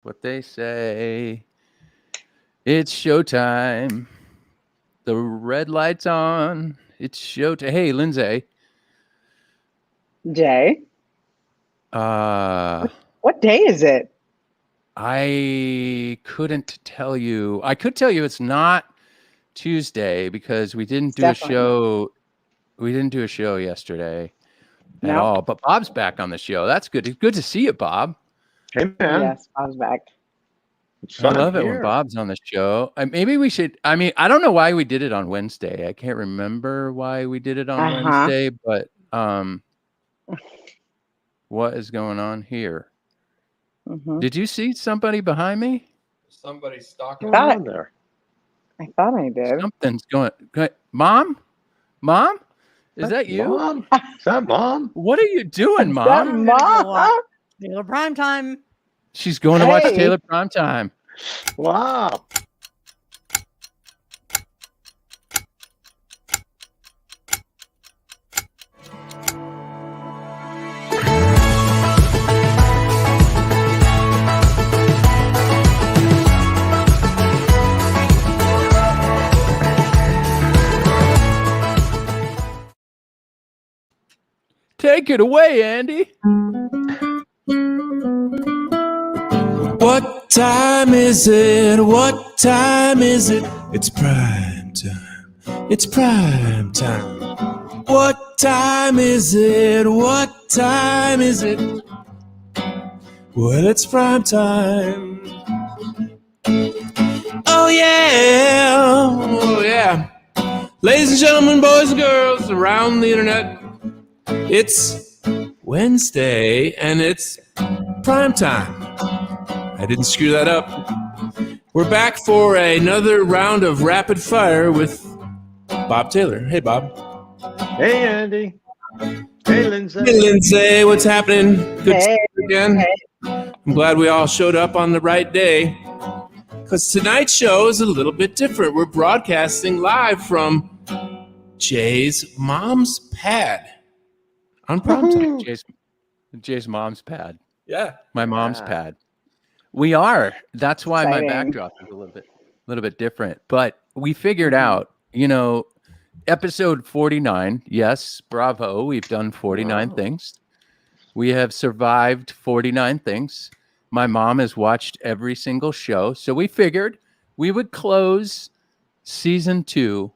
What they say. It's showtime. The red light's on. It's showtime. Hey, Lindsay. Jay, Uh, what day is it? I couldn't tell you. I could tell you it's not Tuesday because we didn't It's do a definitely not. show. We didn't do a show yesterday at No. all. But Bob's back on the show. That's good. It's good to see you, Bob. Hey, man. Yes, I was back. It's I fun love it when here. Bob's on the show. Maybe we should. I mean, I don't know why we did it on Wednesday. I can't remember why we did it on Wednesday, but what is going on here? Mm-hmm. Did you see somebody behind me? Somebody's stalking. What's going on there? I thought I did. Something's going. Mom? Is that you? Mom? Is that Mom? What are you doing, Is Mom? that I'm gonna go Mom? watch Taylor Primetime. She's going to watch Hey. Taylor Primetime. Wow. Take it away, Andy. What time is it? What time is it? It's prime time. It's prime time. What time is it? What time is it? Well, it's prime time. Oh yeah. Oh yeah. Ladies and gentlemen, boys and girls around the internet, it's Wednesday and it's prime time. I didn't screw that up. We're back for another round of rapid fire with Bob Taylor. Hey, Bob. Hey, Andy. Hey, Lindsay. Hey, Lindsay. What's happening? Good to see Hey. you again. Hey. I'm glad we all showed up on the right day. Because tonight's show is a little bit different. We're broadcasting live from Jay's mom's pad on primetime. Woohoo. Jay's mom's pad. Yeah. My mom's Yeah. pad. We are. That's why my Exciting. backdrop is a little bit different. But we figured out, episode 49. Yes, bravo. We've done 49 Wow. things. We have survived 49 things. My mom has watched every single show. So we figured we would close season 2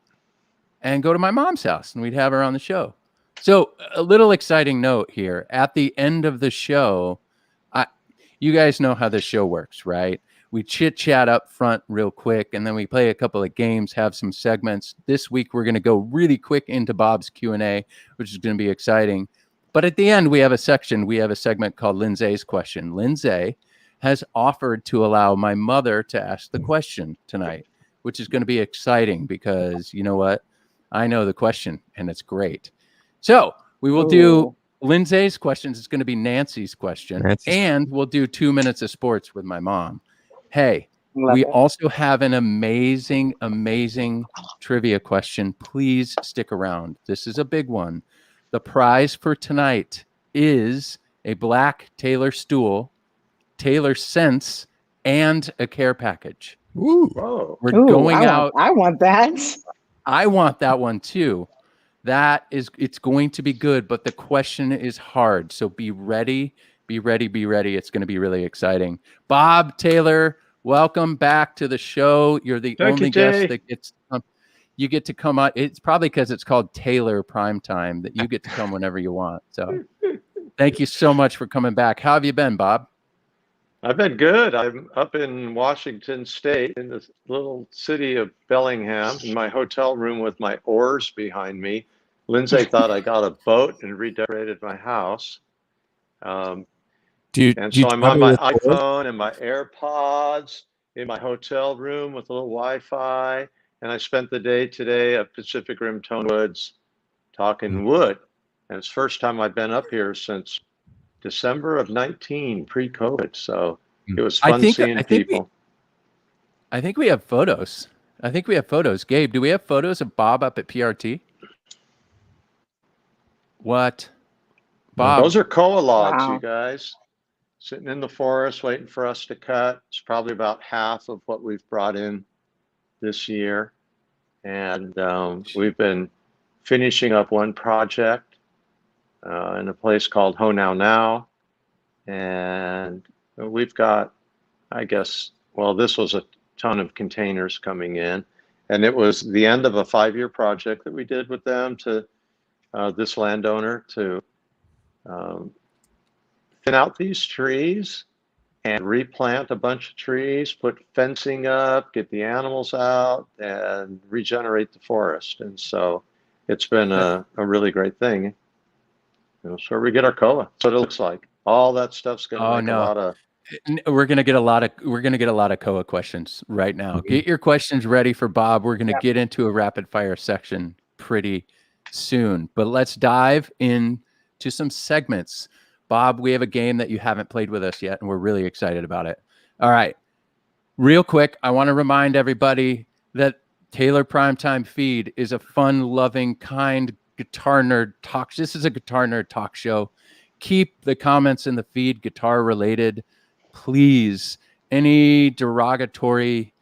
and go to my mom's house and we'd have her on the show. So a little exciting note here. At the end of the show, you guys know how this show works, right? We chit chat up front real quick, and then we play a couple of games, have some segments. This week, we're going to go really quick into Bob's Q&A, which is going to be exciting. But at the end, we have a segment called Lindsay's Question. Lindsay has offered to allow my mother to ask the question tonight, which is going to be exciting because you know what? I know the question, and it's great. So we will do Ooh. Lindsay's questions. It's going to be Nancy's question. And we'll do 2 minutes of sports with my mom. Hey, Love we it. also have an amazing trivia question. Please stick around. This is a big one. The prize for tonight is a black Taylor stool, Taylor scents, and a care package. Ooh. Whoa. We're Ooh, going I out. Want, I want that. I want that one too. It's going to be good, but the question is hard. So be ready. Be ready. It's going to be really exciting. Bob Taylor, welcome back to the show. You're the Thank only you, Jay. guest that gets you get to come out. It's probably because it's called Taylor Primetime that you get to come whenever you want. So thank you so much for coming back. How have you been, Bob? I've been good. I'm up in Washington State in this little city of Bellingham in my hotel room with my oars behind me. Lindsay thought I got a boat and redecorated my house. And so I'm on my iPhone and my AirPods in my hotel room with a little Wi-Fi. And I spent the day today at Pacific Rim Tone Woods talking wood. And it's the first time I've been up here since December of 19, pre-COVID. So it was fun seeing people. I think we have photos. Gabe, do we have photos of Bob up at PRT? What? Bob. Those are koa logs, Wow. you guys. sitting in the forest waiting for us to cut. It's probably about half of what we've brought in this year. And we've been finishing up one project in a place called Ho Now Now. And we've got, I guess, well, this was a ton of containers coming in. And it was the end of a 5-year project that we did with them to this landowner to thin out these trees and replant a bunch of trees, put fencing up, get the animals out, and regenerate the forest. And so it's been a really great thing. That's where we get our COA. That's what it looks like. All that stuff's going to make a lot of. We're gonna get a lot of COA questions right now. Get your questions ready for Bob. We're gonna get into a rapid fire section pretty soon. But let's dive into some segments. Bob, we have a game that you haven't played with us yet, and we're really excited about it. All right. Real quick, I want to remind everybody that Taylor Primetime Feed is a fun, loving, kind guitar nerd talk. This is a guitar nerd talk show. Keep the comments in the feed guitar related. Please, any derogatory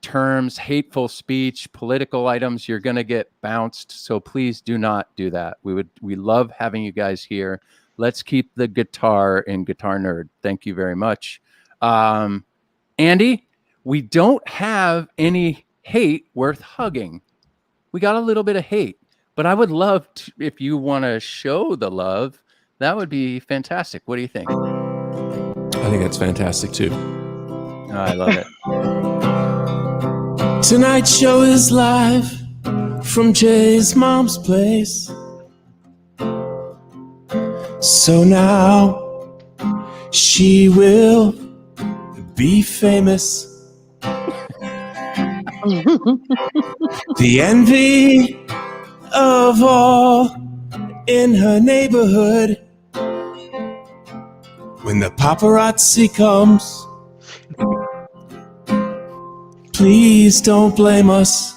terms, hateful speech, political items, you're going to get bounced. So please do not do that. We love having you guys here. Let's keep the guitar in Guitar Nerd. Thank you very much. Andy, we don't have any hate worth hugging. We got a little bit of hate, but I would love to, if you want to show the love, that would be fantastic. What do you think? I think that's fantastic too. Oh, I love it. Tonight's show is live from Jay's mom's place. So now she will be famous. The envy of all in her neighborhood. When the paparazzi comes, please don't blame us.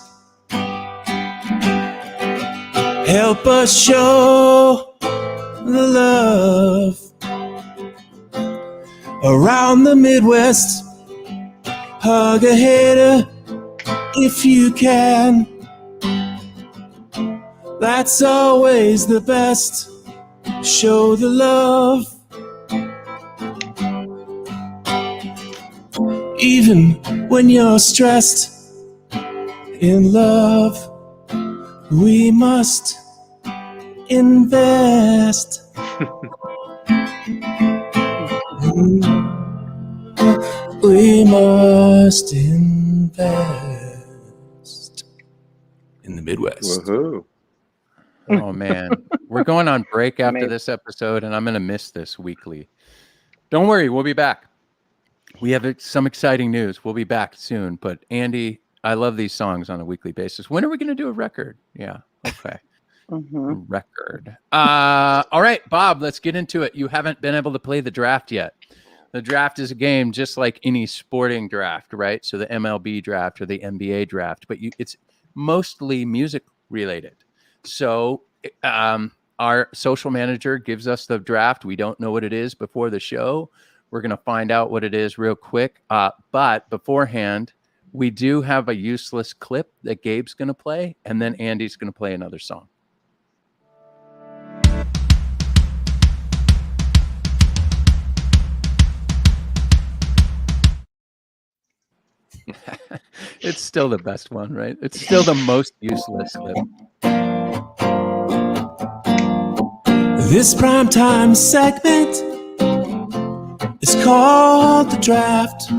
Help us show the love around the Midwest. Hug a hater if you can. That's always the best. Show the love. Even when you're stressed in love, we must invest. We must invest in the Midwest. Woohoo. Oh, man. We're going on break after this episode, and I'm going to miss this weekly. Don't worry. We'll be back. We have some exciting news. We'll be back soon. But, Andy, I love these songs on a weekly basis. When are we going to do a record? Yeah. Okay. Record. All right, Bob, let's get into it. You haven't been able to play the draft yet. The draft is a game just like any sporting draft, right? So the MLB draft or the NBA draft, but it's mostly music related. So our social manager gives us the draft. We don't know what it is before the show. We're going to find out what it is real quick. But beforehand, we do have a useless clip that Gabe's going to play, and then Andy's going to play another song. It's still the best one, right? It's still the most useless clip. This primetime segment is called The Draft.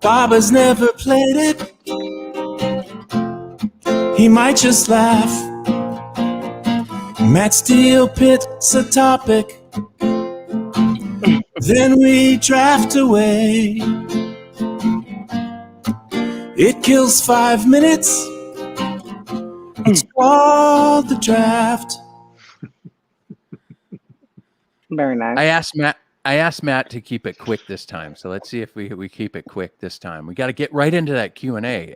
Bob has never played it. He might just laugh. Matt Steele picks a topic. Then we draft away. It kills 5 minutes. It's called The Draft. Very nice. I asked Matt to keep it quick this time. So let's see if we keep it quick this time. We got to get right into that Q&A.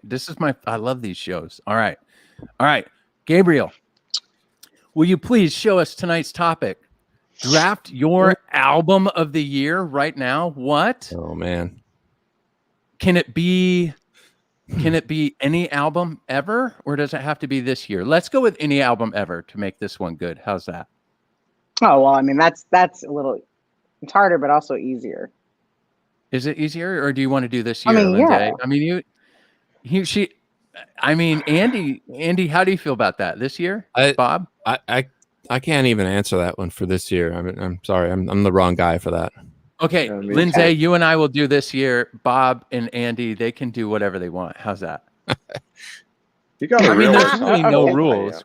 I love these shows. All right. Gabriel, will you please show us tonight's topic? Draft your album of the year right now. What? Oh man. Can it be any album ever, or does it have to be this year? Let's go with any album ever to make this one good. How's that? Oh well, I mean that's a little. It's harder, but also easier. Is it easier, or do you want to do this year, I mean, Lindsay? yeah. I mean, Andy, how do you feel about that this year, Bob? I can't even answer that one for this year. I mean, I'm sorry, I'm the wrong guy for that. Okay, Lindsay, you and I will do this year. Bob and Andy, they can do whatever they want. How's that? You got I mean, realize there's how really no old I rules.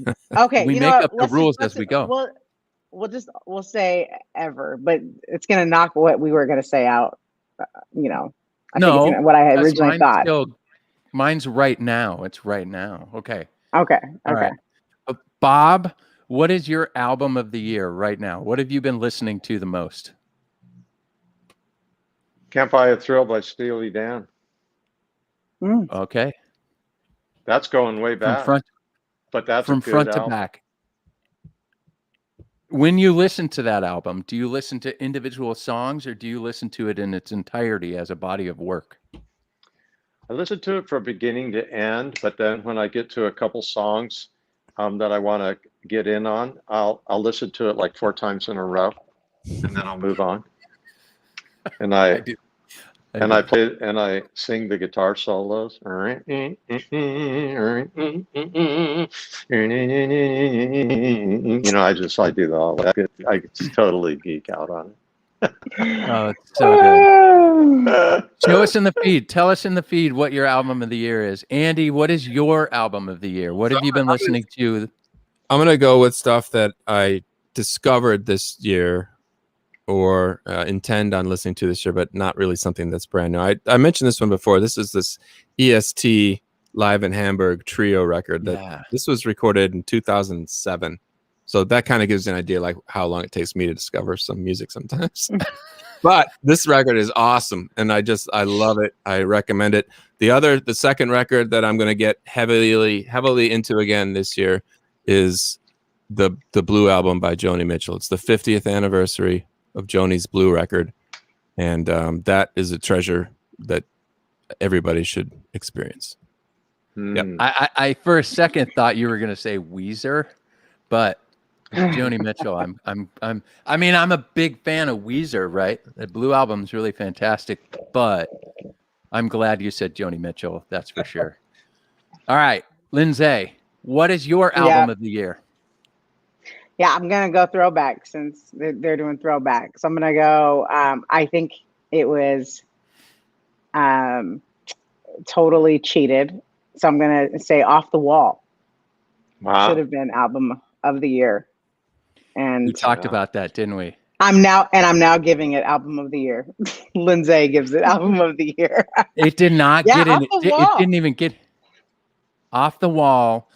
am. Okay, We you make know what? up the rules as we go. We'll say ever, but it's gonna knock what we were gonna say out. I think it's what I had because originally thought. Mine's right now. It's right now. Okay. Okay. All right. Bob, what is your album of the year right now? What have you been listening to the most? Can't Buy a Thrill by Steely Dan. Okay. That's going way back. But that's from a good front to album. back. When you listen to that album, do you listen to individual songs, or do you listen to it in its entirety as a body of work? I listen to it from beginning to end, but then when I get to a couple songs that I want to get in on, I'll listen to it like 4 times in a row, and then I'll move on. And I play and I sing the guitar solos. I do the all that. I totally geek out on it. Oh, it's so good. Show us in the feed. Tell us in the feed what your album of the year is. Andy, what is your album of the year? What have you been listening to? I'm going to go with stuff that I discovered this year or intend on listening to this year, but not really something that's brand new. I mentioned this one before. This is this EST Live in Hamburg trio record. This was recorded in 2007. So that kind of gives you an idea like how long it takes me to discover some music sometimes. But this record is awesome, and I love it. I recommend it. The second record that I'm going to get heavily into again this year is the Blue album by Joni Mitchell. It's the 50th anniversary of Joni's Blue record, and that is a treasure that everybody should experience. Yeah, I for a second thought you were going to say Weezer, but Joni Mitchell. I'm a big fan of Weezer, right? The Blue album's really fantastic, but I'm glad you said Joni Mitchell. That's for sure. All right, Lindsay, what is your album of the year? Yeah, I'm gonna go throwback since they're doing throwback. So I'm gonna go. I think it was Totally Cheated. So I'm gonna say Off the Wall. Wow. Should have been album of the year. And we talked about that, didn't we? I'm now giving it album of the year. Lindsay gives it album of the year. It did not get in. It didn't even get. Off the Wall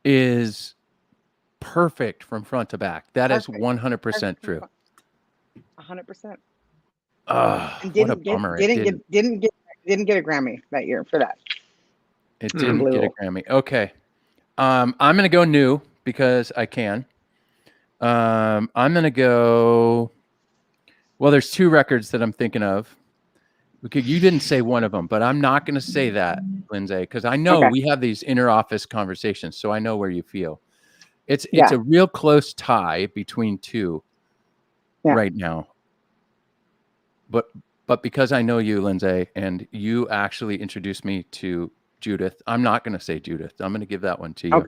is perfect from front to back. That is 100% true. 100%. What a bummer! Didn't get a Grammy that year for that. It didn't get a Grammy. Okay, I'm gonna go new because I can. I'm gonna go. Well, there's 2 records that I'm thinking of. You didn't say one of them, but I'm not gonna say that, Lindsay, because I know we have these inter-office conversations, so I know where you feel. It's a real close tie between 2 right now. But because I know you, Lindsay, and you actually introduced me to Judith, I'm not going to say Judith. I'm going to give that one to you.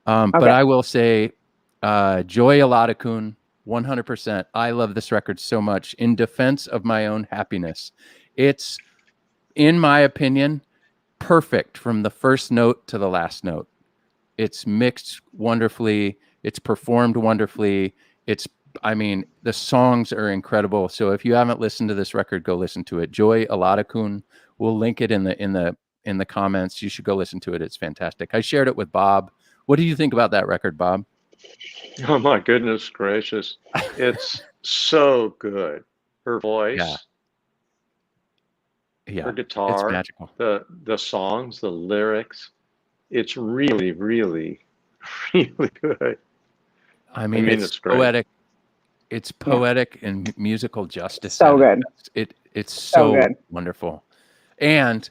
But I will say Joy Aladakun, 100%. I love this record so much. In defense of my own happiness, it's, in my opinion, perfect from the first note to the last note. It's mixed wonderfully. It's performed wonderfully. The songs are incredible. So if you haven't listened to this record, go listen to it. Joy Aladakun. We'll link it in the comments. You should go listen to it. It's fantastic. I shared it with Bob. What do you think about that record, Bob? Oh my goodness gracious. It's so good. Her voice. Yeah. Her guitar. It's magical. The songs, the lyrics. It's really, really, really good. It's poetic. it's poetic and musical justice. So in good. It's So so good. wonderful. And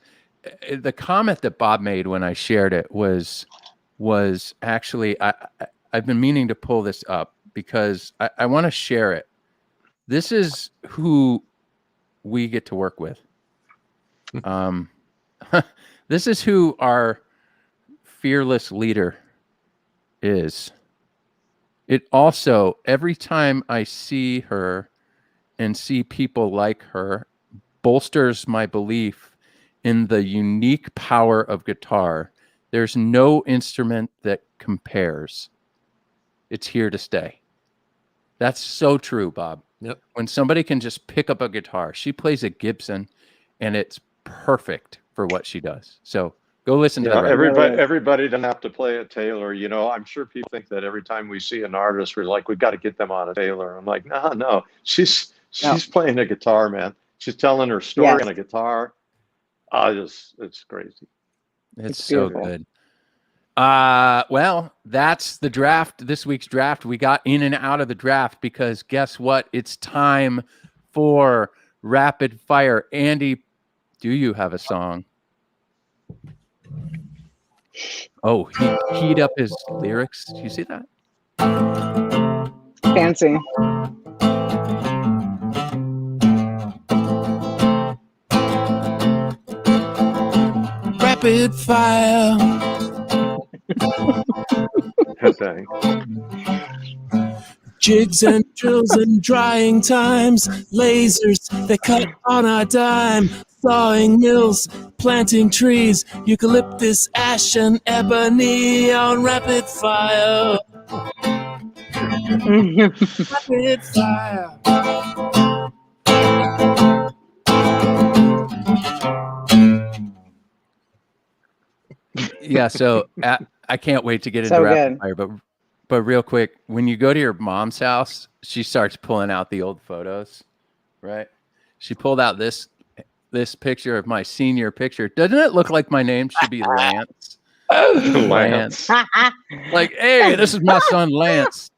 the comment that Bob made when I shared it was actually I've been meaning to pull this up because I want to share it. This is who we get to work with. This is who our fearless leader is. It also, every time I see her and see people like her, bolsters my belief in the unique power of guitar. There's no instrument that compares. It's here to stay. That's so true, Bob. Yep. When somebody can just pick up a guitar, she plays a Gibson, and it's perfect for what she does. So go listen to Yeah, the everybody doesn't have to play a Taylor. You know, I'm sure people think that every time we see an artist, we're like, we've got to get them on a Taylor. I'm like, no. She's playing a guitar, man. She's telling her story on a guitar. It's crazy. It's so good. Well, that's the draft, this week's draft. We got in and out of the draft because guess what? It's time for rapid fire. Andy, do you have a song? Oh, he keyed up his lyrics. Do you see that? Fancy. Rapid fire. Dang. Jigs and drills and drying times, lasers that cut on a dime, sawing mills, planting trees, eucalyptus, ash, and ebony on rapid fire. Rapid fire. Yeah, so I can't wait to get into So rapid good. fire, but real quick, when you go to your mom's house, she starts pulling out the old photos, right? She pulled out this picture of my senior picture. Doesn't it look like my name should be Lance? Lance. Like, hey, this is my son Lance.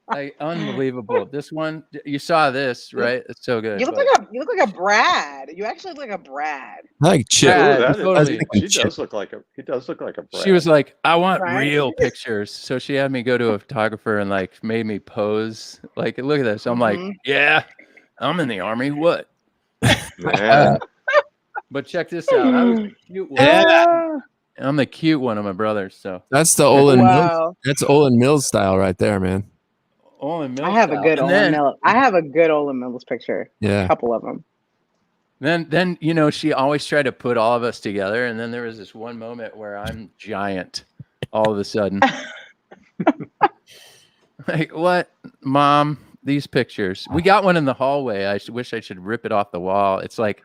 Like, unbelievable. This one, you saw this, right? It's so good. You look like a Brad. You actually look like a Brad. Like Chip. Brad, He Chip. does look like a Brad. She was like, I want Right? real pictures. So she had me go to a photographer and like made me pose. Like, look at this. I'm like, yeah, I'm in the Army. What? Man. But check this out. I was the cute one. Yeah. I'm the cute one of my brothers. So That's the Olin Mills. Wow. That's Olin Mills style right there, man. Olin Mills. I have a good And Olin then, Mills. I have a good Olin Mills picture. Yeah. A couple of them. Then you know, she always tried to put all of us together, and then there was this one moment where I'm giant all of a sudden. Like, what, Mom? These pictures. We got one in the hallway. I wish I should rip it off the wall. It's like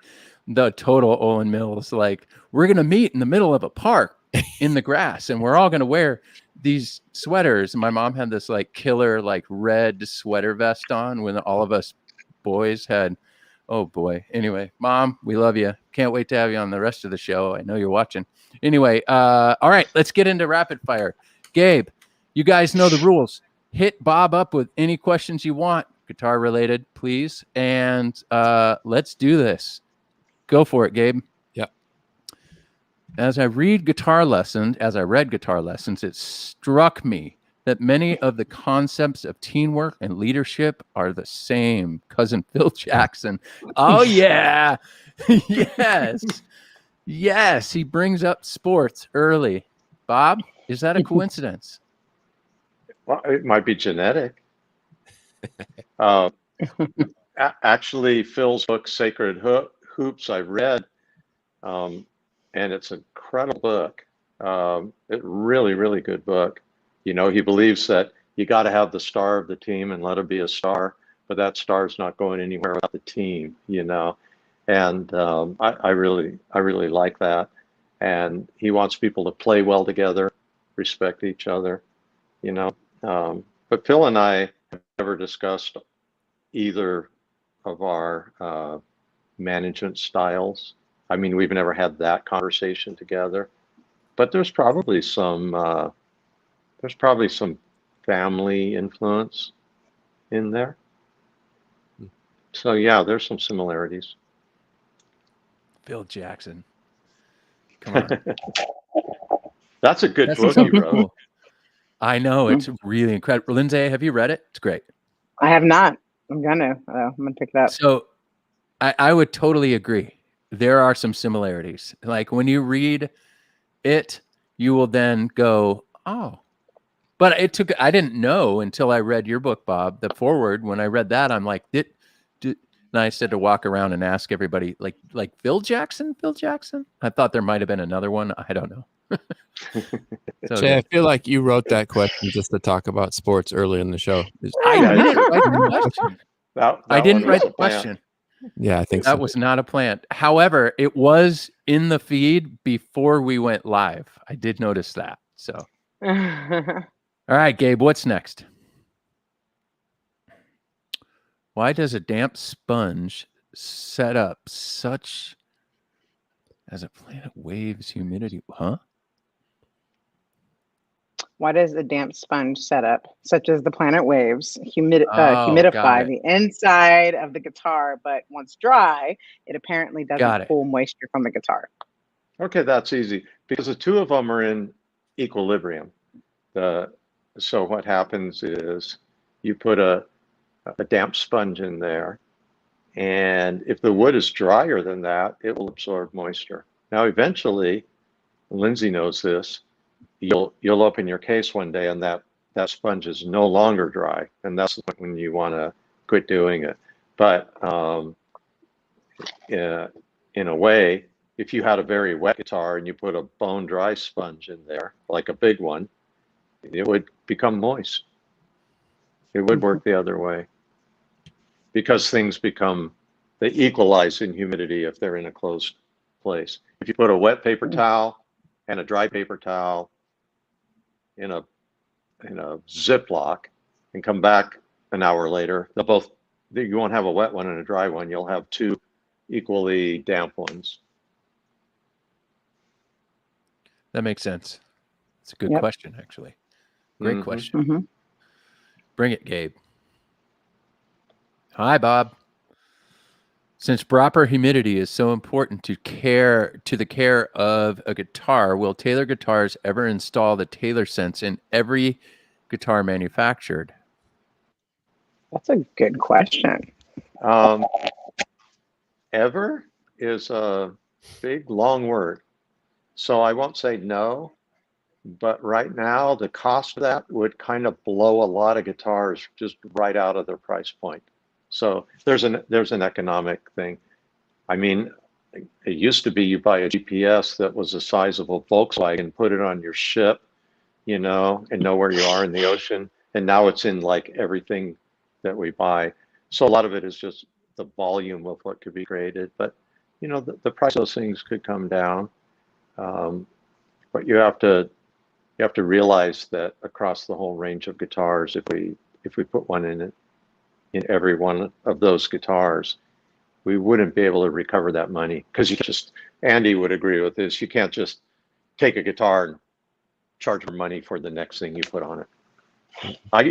the total Olin Mills. Like, we're gonna meet in the middle of a park in the grass, and we're all gonna wear these sweaters. And my mom had this like killer like red sweater vest on when all of us boys had. Oh boy. Anyway, Mom, we love you. Can't wait to have you on the rest of the show. I know you're watching. Anyway, all right, let's get into rapid fire. Gabe, you guys know the rules. Hit Bob up with any questions you want, guitar related, please. And let's do this. Go for it, Gabe. Yep. As I read guitar lessons, it struck me that many of the concepts of teamwork and leadership are the same. Cousin Phil Jackson. Oh, yeah. Yes. He brings up sports early. Bob, is that a coincidence? Well, it might be genetic. Actually, Phil's book, Sacred Hoops, I've read, and it's an incredible book. It really, really good book. You know, he believes that you got to have the star of the team and let him be a star, but that star's not going anywhere without the team, you know. And I really like that. And he wants people to play well together, respect each other, you know. But Phil and I have never discussed either of our management styles. I mean, we've never had that conversation together. But there's probably some family influence in there. So yeah, there's some similarities. Phil Jackson. Come on. That's a good That's book so you wrote. cool. I know, it's really incredible. Lindsay, have you read it? It's great. I have not. I'm gonna pick it up. So I would totally agree. There are some similarities. Like when you read it, you will then go, oh. But I didn't know until I read your book, Bob, the foreword. When I read that, I'm like, and I said to walk around and ask everybody, like Phil Jackson? I thought there might have been another one. I don't know. So Jay, I feel like you wrote that question just to talk about sports early in the show. I Yeah, didn't write the question. I didn't write the question. Yeah, I think That so. was not a plan. However, it was in the feed before we went live. I did notice that. So, all right, Gabe, what's next? Why does a damp sponge set up such as a planet waves humidity? Huh? Why does a damp sponge setup, such as the planet waves, Got humidify it. the inside of the guitar, but once dry, it apparently Got doesn't it. pull moisture from the guitar? Okay, that's easy because the two of them are in equilibrium. So what happens is you put a damp sponge in there, and if the wood is drier than that, it will absorb moisture. Now, eventually, Lindsay knows this. You'll open your case one day, and that sponge is no longer dry, and that's when you want to quit doing it. But in a way, if you had a very wet guitar and you put a bone dry sponge in there, like a big one, it would become moist. It would work the other way because things they equalize in humidity if they're in a closed place. If you put a wet paper towel and a dry paper towel in a Ziploc and come back an hour later, you won't have a wet one and a dry one. You'll have two equally damp ones. That makes sense. It's a good Yep. question, actually. Great Mhm. question. Mm-hmm. Bring it, Gabe. Hi, Bob. Since proper humidity is so important to the care of a guitar, will Taylor Guitars ever install the Taylor Sense in every guitar manufactured? That's a good question. Ever is a big, long word. So I won't say no, but right now the cost of that would kind of blow a lot of guitars just right out of their price point. So there's an economic thing. I mean, it used to be you buy a GPS that was the size of a Volkswagen, put it on your ship, and know where you are in the ocean. And now it's in like everything that we buy. So a lot of it is just the volume of what could be created. But, the price of those things could come down. But you have to realize that across the whole range of guitars, if we put one in every one of those guitars, we wouldn't be able to recover that money because Andy would agree with this. You can't just take a guitar and charge more money for the next thing you put on it.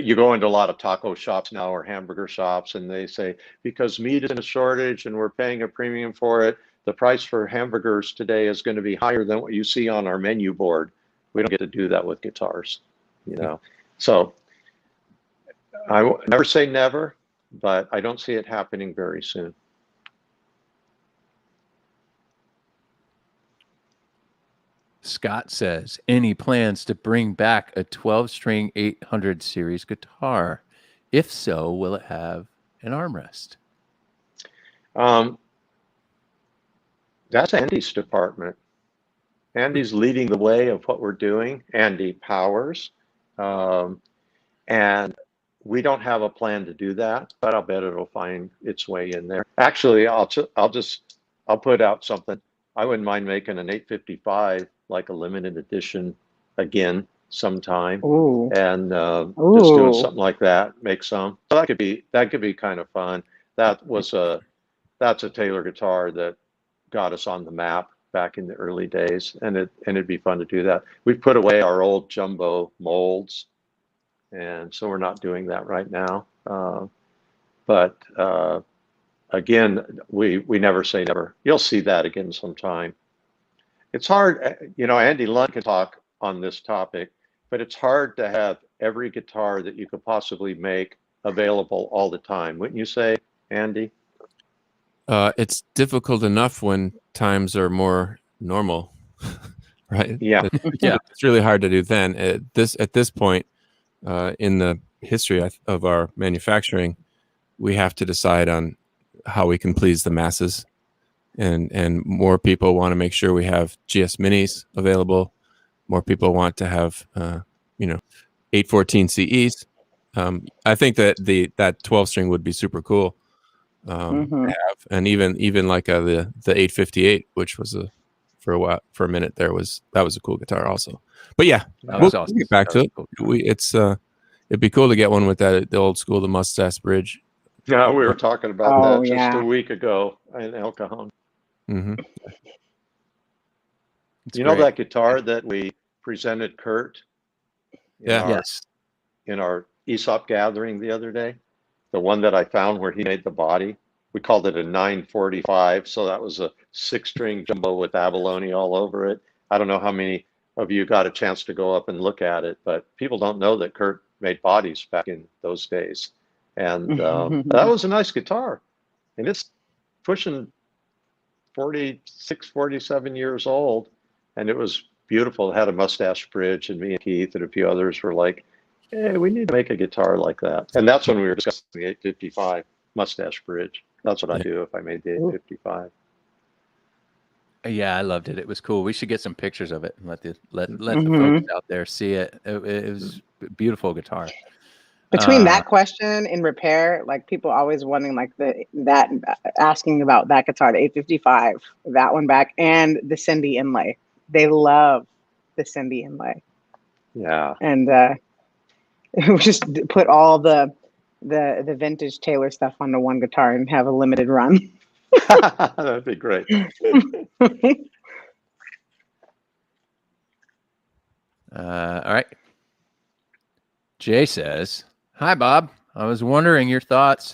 You go into a lot of taco shops now or hamburger shops, and they say, because meat is in a shortage and we're paying a premium for it, the price for hamburgers today is going to be higher than what you see on our menu board. We don't get to do that with guitars, So I will never say never, but I don't see it happening very soon. Scott says, any plans to bring back a 12-string 800 series guitar? If so, will it have an armrest? That's Andy's department. Andy's leading the way of what we're doing, Andy Powers. And we don't have a plan to do that, but I'll bet it'll find its way in there. Actually, I'll put out something. I wouldn't mind making an 855 like a limited edition again sometime. Ooh. And just doing something like that, make some. So that could be kind of fun. That's a Taylor guitar that got us on the map back in the early days, and it'd be fun to do that. We've put away our old jumbo molds, and so we're not doing that right now. But again, we never say never. You'll see that again sometime. It's hard, Andy Lund can talk on this topic, but it's hard to have every guitar that you could possibly make available all the time. Wouldn't you say, Andy? It's difficult enough when times are more normal, right? Yeah. Yeah. It's really hard to do then. At this point in the history of our manufacturing, we have to decide on how we can please the masses, and more people want to make sure we have GS Minis available. More people want to have 814 CEs. I think that that 12 string would be super cool to have, and even like the 858, which was for a minute that was a cool guitar also. But yeah, That was we'll awesome. get back That to was it. a cool guitar. It'd be cool to get one with the old school, the mustache bridge. Yeah, we were talking about Oh, that just yeah. a week ago in El Cajon. Mm-hmm. It's You know great. that guitar that we presented Kurt Yeah. Yes. in our ESOP gathering the other day? The one that I found where he made the body. We called it a 945. So that was a 6-string jumbo with abalone all over it. I don't know how many of you got a chance to go up and look at it, but people don't know that Kurt made bodies back in those days. And that was a nice guitar. And it's pushing 46, 47 years old. And it was beautiful. It had a mustache bridge, and me and Keith and a few others were like, hey, we need to make a guitar like that. And that's when we were discussing the 855 mustache bridge. That's what I do if I made the 855. Yeah, I loved it. It was cool. We should get some pictures of it and let the Mhm. folks out there see it. It was a beautiful guitar. Between that question and repair, like people always wanting like asking about that guitar, the 855, that one back, and the Cindy inlay. They love the Cindy inlay, Yeah. and we just put all the vintage Taylor stuff onto one guitar and have a limited run. That'd be great. All right. Jay says, "Hi, Bob. I was wondering your thoughts.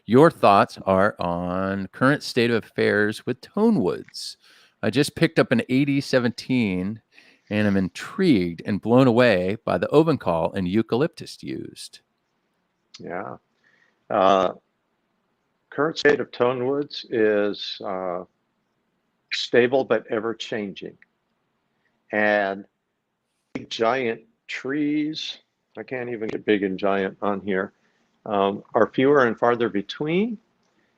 Your thoughts are on current state of affairs with tone woods. I just picked up an 8017 and I'm intrigued and blown away by the ovencal and eucalyptus used." Yeah. Current state of tone woods is stable but ever changing. And big giant trees, I can't even get big and giant on here, are fewer and farther between.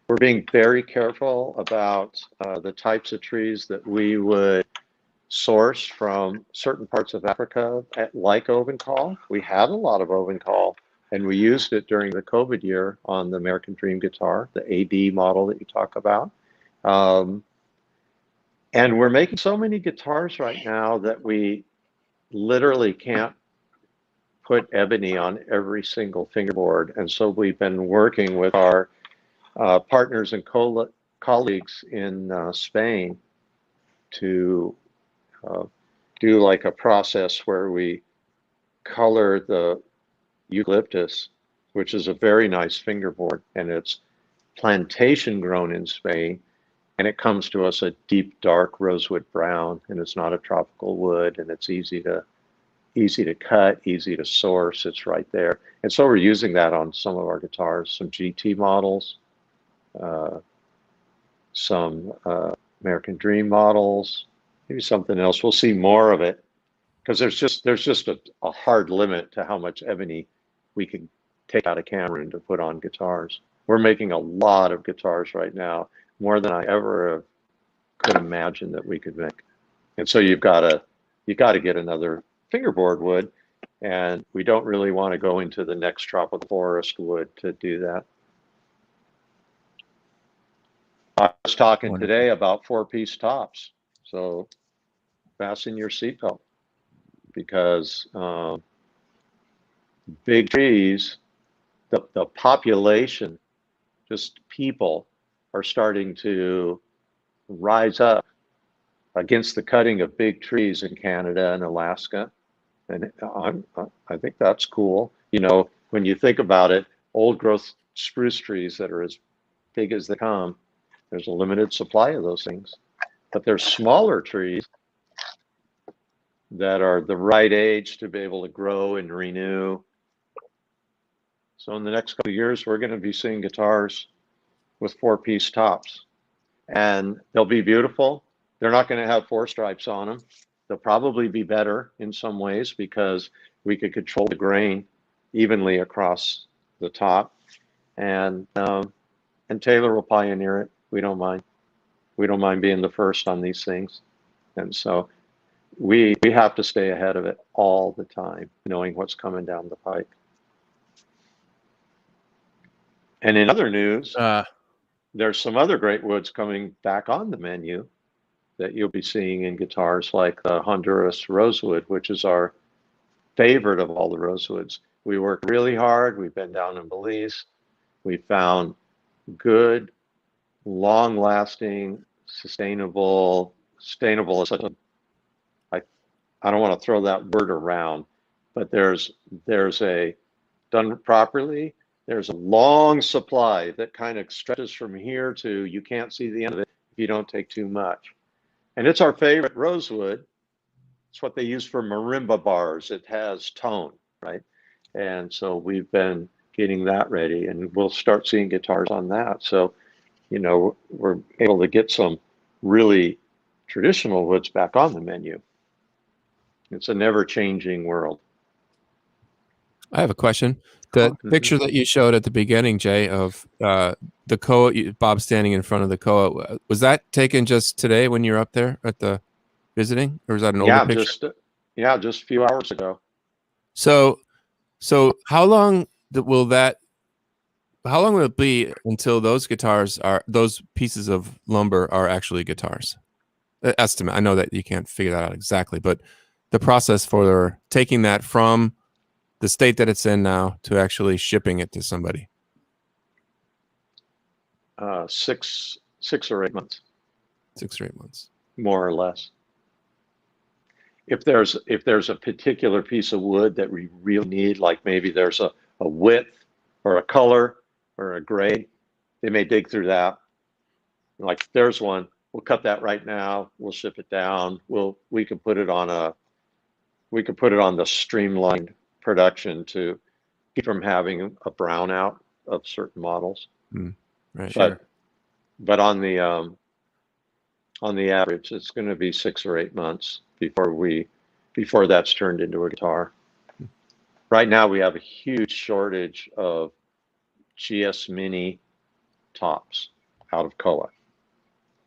We're being very careful about the types of trees that we would source from certain parts of Africa, like ovencal. We had a lot of ovencal, and we used it during the COVID year on the American Dream guitar, the AD model that you talk about. And we're making so many guitars right now that we literally can't put ebony on every single fingerboard. And so we've been working with our partners and colleagues in Spain to do like a process where we color the eucalyptus, which is a very nice fingerboard, and it's plantation grown in Spain, and it comes to us a deep dark rosewood brown, and it's not a tropical wood, and it's easy to cut, easy to source. It's right there. And so we're using that on some of our guitars, some GT models, some American Dream models, maybe something else. We'll see more of it, because there's just a hard limit to how much ebony we can take out of Cameron to put on guitars. We're making a lot of guitars right now, more than I ever could imagine that we could make. And so you got to get another fingerboard wood, and we don't really want to go into the next tropical forest wood to do that. I was talking today about 4-piece tops, so fasten your seatbelt, because big trees, the population, just people, are starting to rise up against the cutting of big trees in Canada and Alaska. And I think that's cool. You know, when you think about it, old growth spruce trees that are as big as they come, there's a limited supply of those things. But there's smaller trees that are the right age to be able to grow and renew. So in the next couple of years, we're going to be seeing guitars with 4-piece tops, and they'll be beautiful. They're not going to have 4 stripes on them. They'll probably be better in some ways because we could control the grain evenly across the top, and Taylor will pioneer it. We don't mind. We don't mind being the first on these things, and so we have to stay ahead of it all the time, knowing what's coming down the pike. And in other news, there's some other great woods coming back on the menu that you'll be seeing in guitars, like the Honduras rosewood, which is our favorite of all the rosewoods. We worked really hard. We've been down in Belize. We found good, long-lasting, sustainable is such a, I don't want to throw that word around, but there's a, done properly, there's a long supply that kind of stretches from here to you can't see the end of it if you don't take too much. And it's our favorite rosewood. It's what they use for marimba bars. It has tone, right? And so we've been getting that ready, and we'll start seeing guitars on that. So, you know, we're able to get some really traditional woods back on the menu. It's a never-changing world. I have a question. The picture that you showed at the beginning, Jay, of the koa, Bob standing in front of the koa, was that taken just today when you were up there at the visiting, or was that an older picture? Just a few hours ago. So how long will it be until those pieces of lumber are actually guitars? Estimate. I know that you can't figure that out exactly, but the process for taking that from the state that it's in now to actually shipping it to somebody. 6 or 8 months. 6 or 8 months. More or less. If there's a particular piece of wood that we really need, like maybe there's a width or a color or a grade, they may dig through that. Like there's one, we'll cut that right now, we'll ship it down, we can put it on the streamlined production to keep from having a brownout of certain models. Right. But on the average, it's going to be 6 or 8 months before that's turned into a guitar. Right now, we have a huge shortage of GS Mini tops out of koa,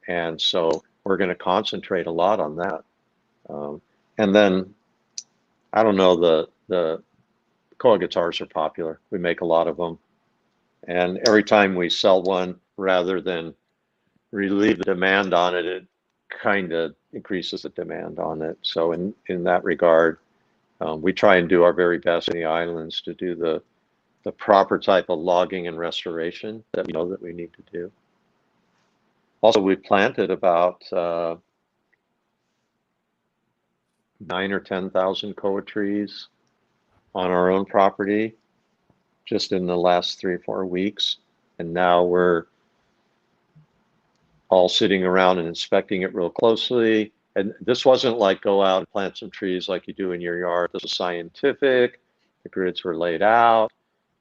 and so we're going to concentrate a lot on that. And then, I don't know, the koa guitars are popular. We make a lot of them, and every time we sell one, rather than relieve the demand on it, it kind of increases the demand on it. So in that regard, we try and do our very best in the islands to do the proper type of logging and restoration that we know that we need to do. Also, we planted about 9 or 10,000 koa trees on our own property just in the last 3 or 4 weeks, and now we're all sitting around and inspecting it real closely. And this wasn't like go out and plant some trees like you do in your yard. This was scientific. The grids were laid out.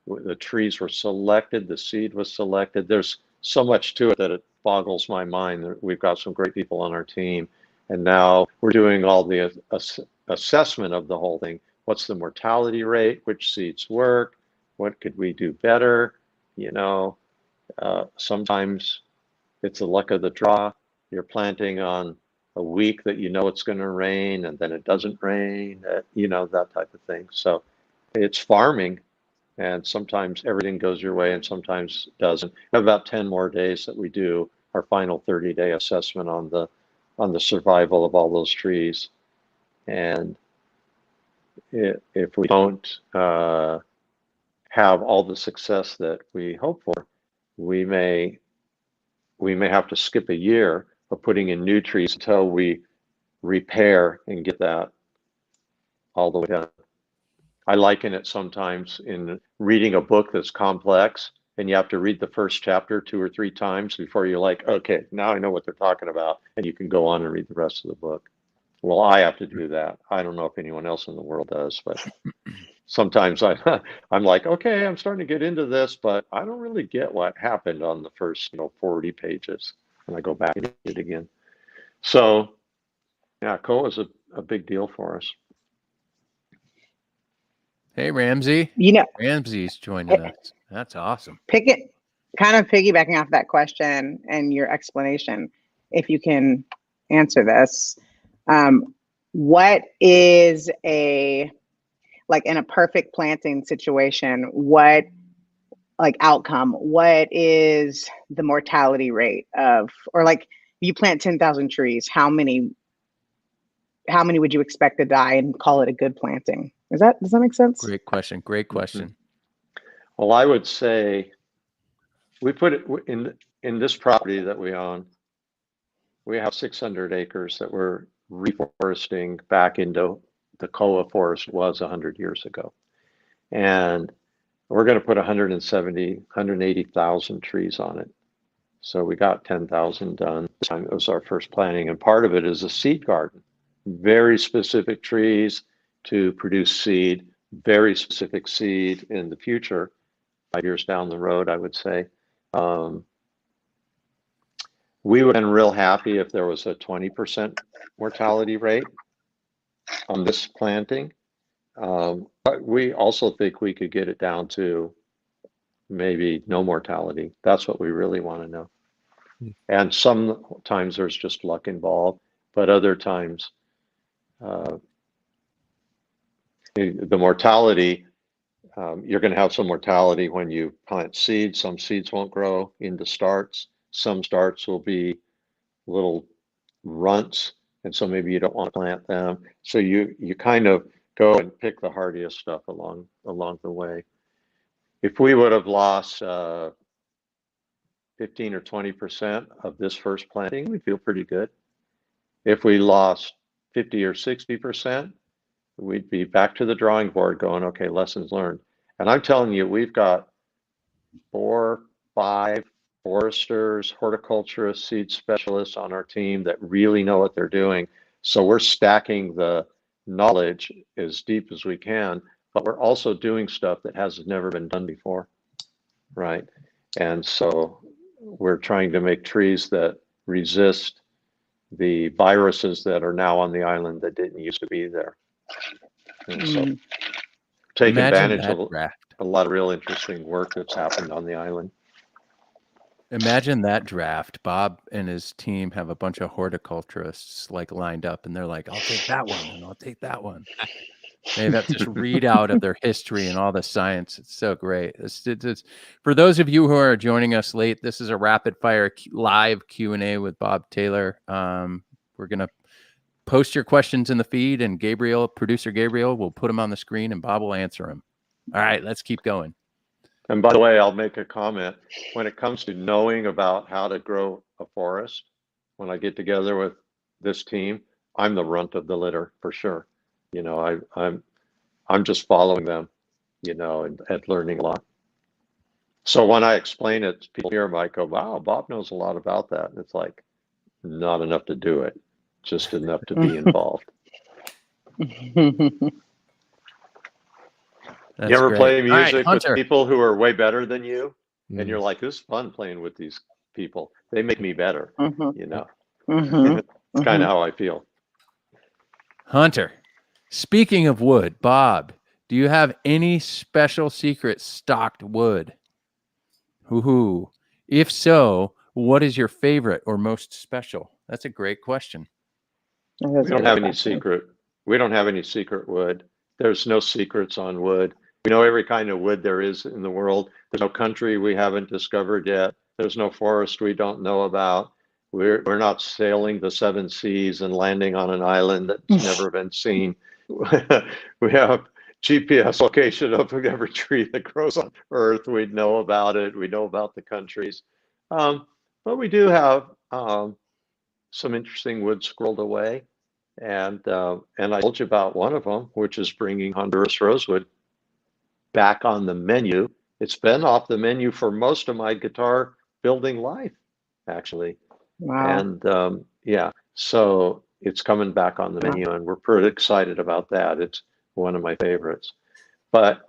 The trees were selected. The seed was selected. There's so much to it that it boggles my mind. We've got some great people on our team. And now we're doing all the assessment of the whole thing. What's the mortality rate? Which seeds work? What could we do better? You know, sometimes it's the luck of the draw. You're planting on a week that you know it's going to rain, and then it doesn't rain, you know, that type of thing. So it's farming, and sometimes everything goes your way and sometimes doesn't. We have about 10 more days that we do our final 30-day assessment on the survival of all those trees. And if we don't have all the success that we hope for, we may have to skip a year of putting in new trees until we repair and get that all the way down. I liken it sometimes in reading a book that's complex and you have to read the first chapter 2 or 3 times before you're like, okay, now I know what they're talking about, and you can go on and read the rest of the book. Well, I have to do that. I don't know if anyone else in the world does, but sometimes I'm like, okay, I'm starting to get into this, but I don't really get what happened on the first 40 pages, and I go back and read it again. So yeah, COA is a big deal for us. Hey, Ramsey. You know, Ramsey's joining us. That's awesome. kind of piggybacking off that question and your explanation, if you can answer this, what is like in a perfect planting situation, what like outcome, what is the mortality rate of, or like you plant 10,000 trees, how many would you expect to die and call it a good planting? Does that make sense? Great question. Great question. Well, I would say we put it in this property that we own. We have 600 acres that we're reforesting back into the COA forest was 100 years ago. And we're going to put 180,000 trees on it. So we got 10,000 done. This time it was our first planting. And part of it is a seed garden. Very specific trees to produce seed, very specific seed in the future, 5 years down the road, I would say. We would have been real happy if there was a 20% mortality rate on this planting. But we also think we could get it down to maybe no mortality. That's what we really want to know. And sometimes there's just luck involved, but other times the mortality, you're going to have some mortality when you plant seeds. Some seeds won't grow into starts. Some starts will be little runts, and so maybe you don't want to plant them. So you kind of go and pick the hardiest stuff along the way. If we would have lost 15 or 20% of this first planting, we feel pretty good. If we lost 50 or 60%, we'd be back to the drawing board going, okay, lessons learned. And I'm telling you, we've got 4, 5 foresters, horticulturists, seed specialists on our team that really know what they're doing. So we're stacking the knowledge as deep as we can, but we're also doing stuff that has never been done before, right? And so we're trying to make trees that resist the viruses that are now on the island that didn't used to be there. And so take advantage of a lot of real interesting work that's happened on the island. Imagine that draft. Bob and his team have a bunch of horticulturists like lined up, and they're like, I'll take that one and I'll take that one. They have this readout of their history and all the science. It's so great. It's, for those of you who are joining us late, this is a rapid fire live Q&A with Bob Taylor. We're going to post your questions in the feed, and producer Gabriel will put them on the screen, and Bob will answer them. All right, let's keep going. And by the way, I'll make a comment. When it comes to knowing about how to grow a forest, when I get together with this team, I'm the runt of the litter for sure. You know, I'm just following them, you know, and learning a lot. So when I explain it, people here might go, wow, Bob knows a lot about that. And it's like, not enough to do it, just enough to be involved. That's you ever great. play music with people who are way better than you? And you're like, this is fun playing with these people. They make me better, you know. It's kind of how I feel. Hunter, speaking of wood, Bob, do you have any special secret stocked wood? Hoo-hoo. If so, what is your favorite or most special? That's a great question. We don't have any secret. We don't have any secret wood. There's no secrets on wood. We know every kind of wood there is in the world. There's no country we haven't discovered yet. There's no forest we don't know about. We're not sailing the 7 seas and landing on an island that's never been seen. We have GPS location of every tree that grows on Earth. We know about it. We know about the countries. But we do have some interesting wood squirreled away. And I told you about one of them, which is bringing Honduras rosewood back on the menu. It's been off the menu for most of my guitar building life, actually. Wow. And yeah, so it's coming back on the menu, and we're pretty excited about that. It's one of my favorites. But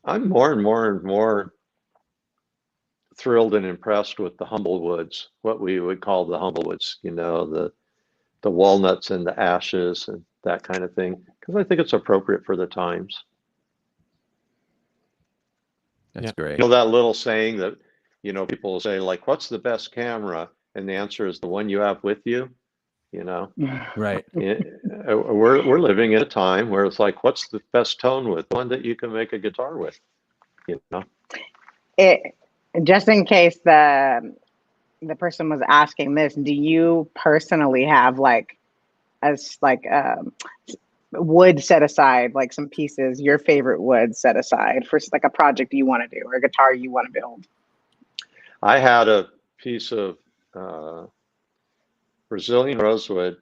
I'm more and more and more thrilled and impressed with the humble woods, what we would call the humble woods, you know, the walnuts and the ashes and that kind of thing, because I think it's appropriate for the times. That's Yeah. great. You know that little saying that, you know, people will say, like, what's the best camera? And the answer is the one you have with you, you know. Right. We're living in a time where it's like, what's the best tone with? One that you can make a guitar with, you know. Just in case the person was asking this, do you personally have like wood set aside, like some pieces, your favorite wood set aside for like a project you want to do or a guitar you want to build? I had a piece of Brazilian rosewood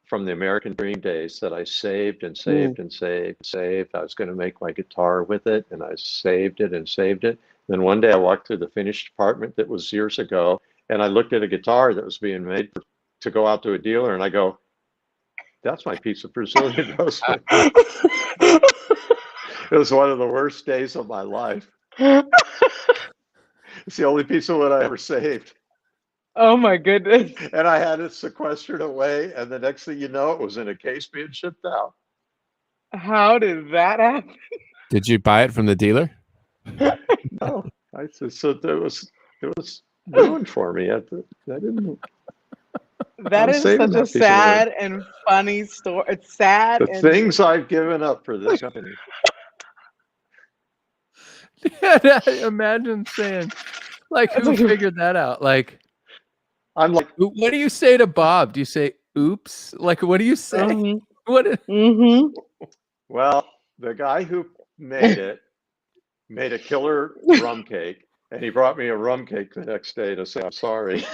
from the American Dream days that I saved and saved and saved and saved. I was going to make my guitar with it, and I saved it and saved it. Then one day I walked through the finished department that was years ago, and I looked at a guitar that was being made to go out to a dealer, and I go, that's my piece of Brazilian rosewood. It was one of the worst days of my life. It's the only piece of wood I ever saved. Oh my goodness. And I had it sequestered away, and the next thing you know, it was in a case being shipped out. How did that happen? Did you buy it from the dealer? No, so it was ruined for me. I didn't. That is saving such a that piece of wood. sad and funny story. It's sad. The things I've given up for this company. Imagine saying, like, who figured that out? Like, I'm like, what do you say to Bob? Do you say, oops? Like, what do you say? What? Well, the guy who made it made a killer rum cake, and he brought me a rum cake the next day to say I'm sorry.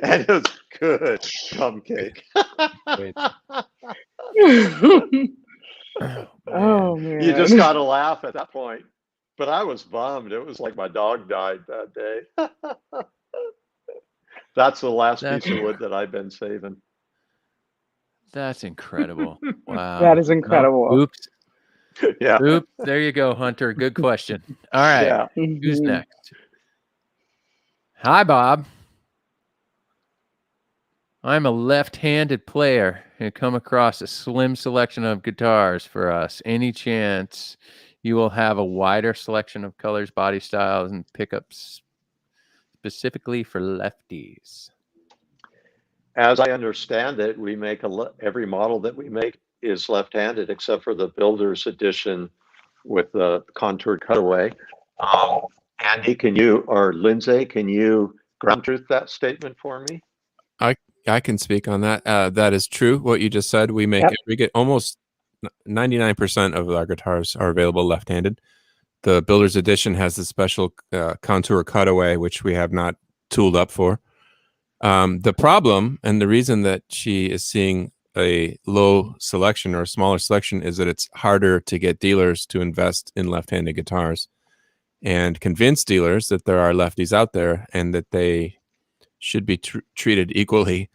And it was good rum cake. Oh man. You just gotta laugh at that point. But I was bummed. It was like my dog died that day. That's the last piece of wood that I've been saving. That's incredible. Wow. That is incredible. Well, oops. Yeah. Oops. There you go, Hunter. Good question. All right. Yeah. Who's next? Hi, Bob. I'm a left-handed player and come across a slim selection of guitars for us. Any chance you will have a wider selection of colors, body styles, and pickups specifically for lefties? As I understand it, we make every model that we make is left-handed, except for the Builder's Edition with the contoured cutaway. Andy, or Lindsay, can you ground truth that statement for me? I can speak on that. That is true. What you just said. We get almost 99% of our guitars are available left-handed. The Builder's Edition has the special contour cutaway, which we have not tooled up for. The problem and the reason that she is seeing a low selection or a smaller selection is that it's harder to get dealers to invest in left-handed guitars and convince dealers that there are lefties out there and that they should be treated equally.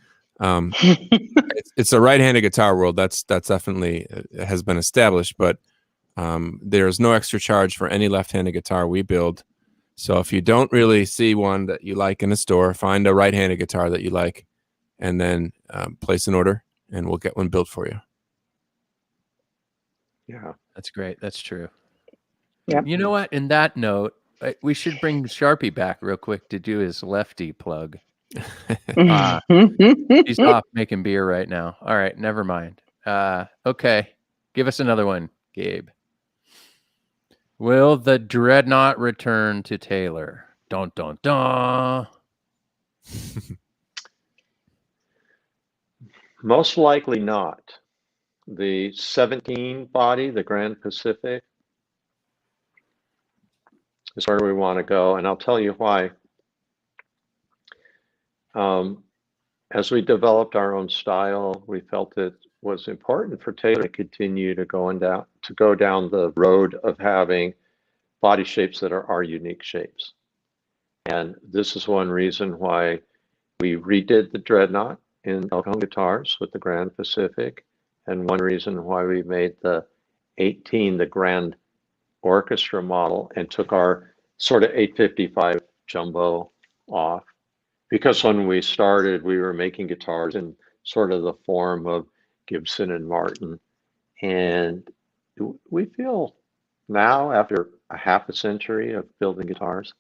It's a right-handed guitar world. That's definitely has been established, but there's no extra charge for any left-handed guitar we build. So if you don't really see one that you like in a store, find a right-handed guitar that you like, and then place an order, and we'll get one built for you. Yeah, that's great. That's true. Yep. You know what? In that note, we should bring Sharpie back real quick to do his lefty plug. He's off making beer right now. All right, never mind. Okay, give us another one, Gabe. Will the Dreadnought return to Taylor? Dun dun dun. Most likely not. The 17 body, the Grand Pacific, is where we want to go, and I'll tell you why. as we developed our own style, we felt it was important for Taylor to continue to go down the road of having body shapes that are our unique shapes. And this is one reason why we redid the Dreadnought in Elkhorn guitars with the Grand Pacific, and one reason why we made the 18 the Grand Orchestra model and took our sort of 855 jumbo off. Because when we started, we were making guitars in sort of the form of Gibson and Martin. And we feel now, after a half a century of building guitars,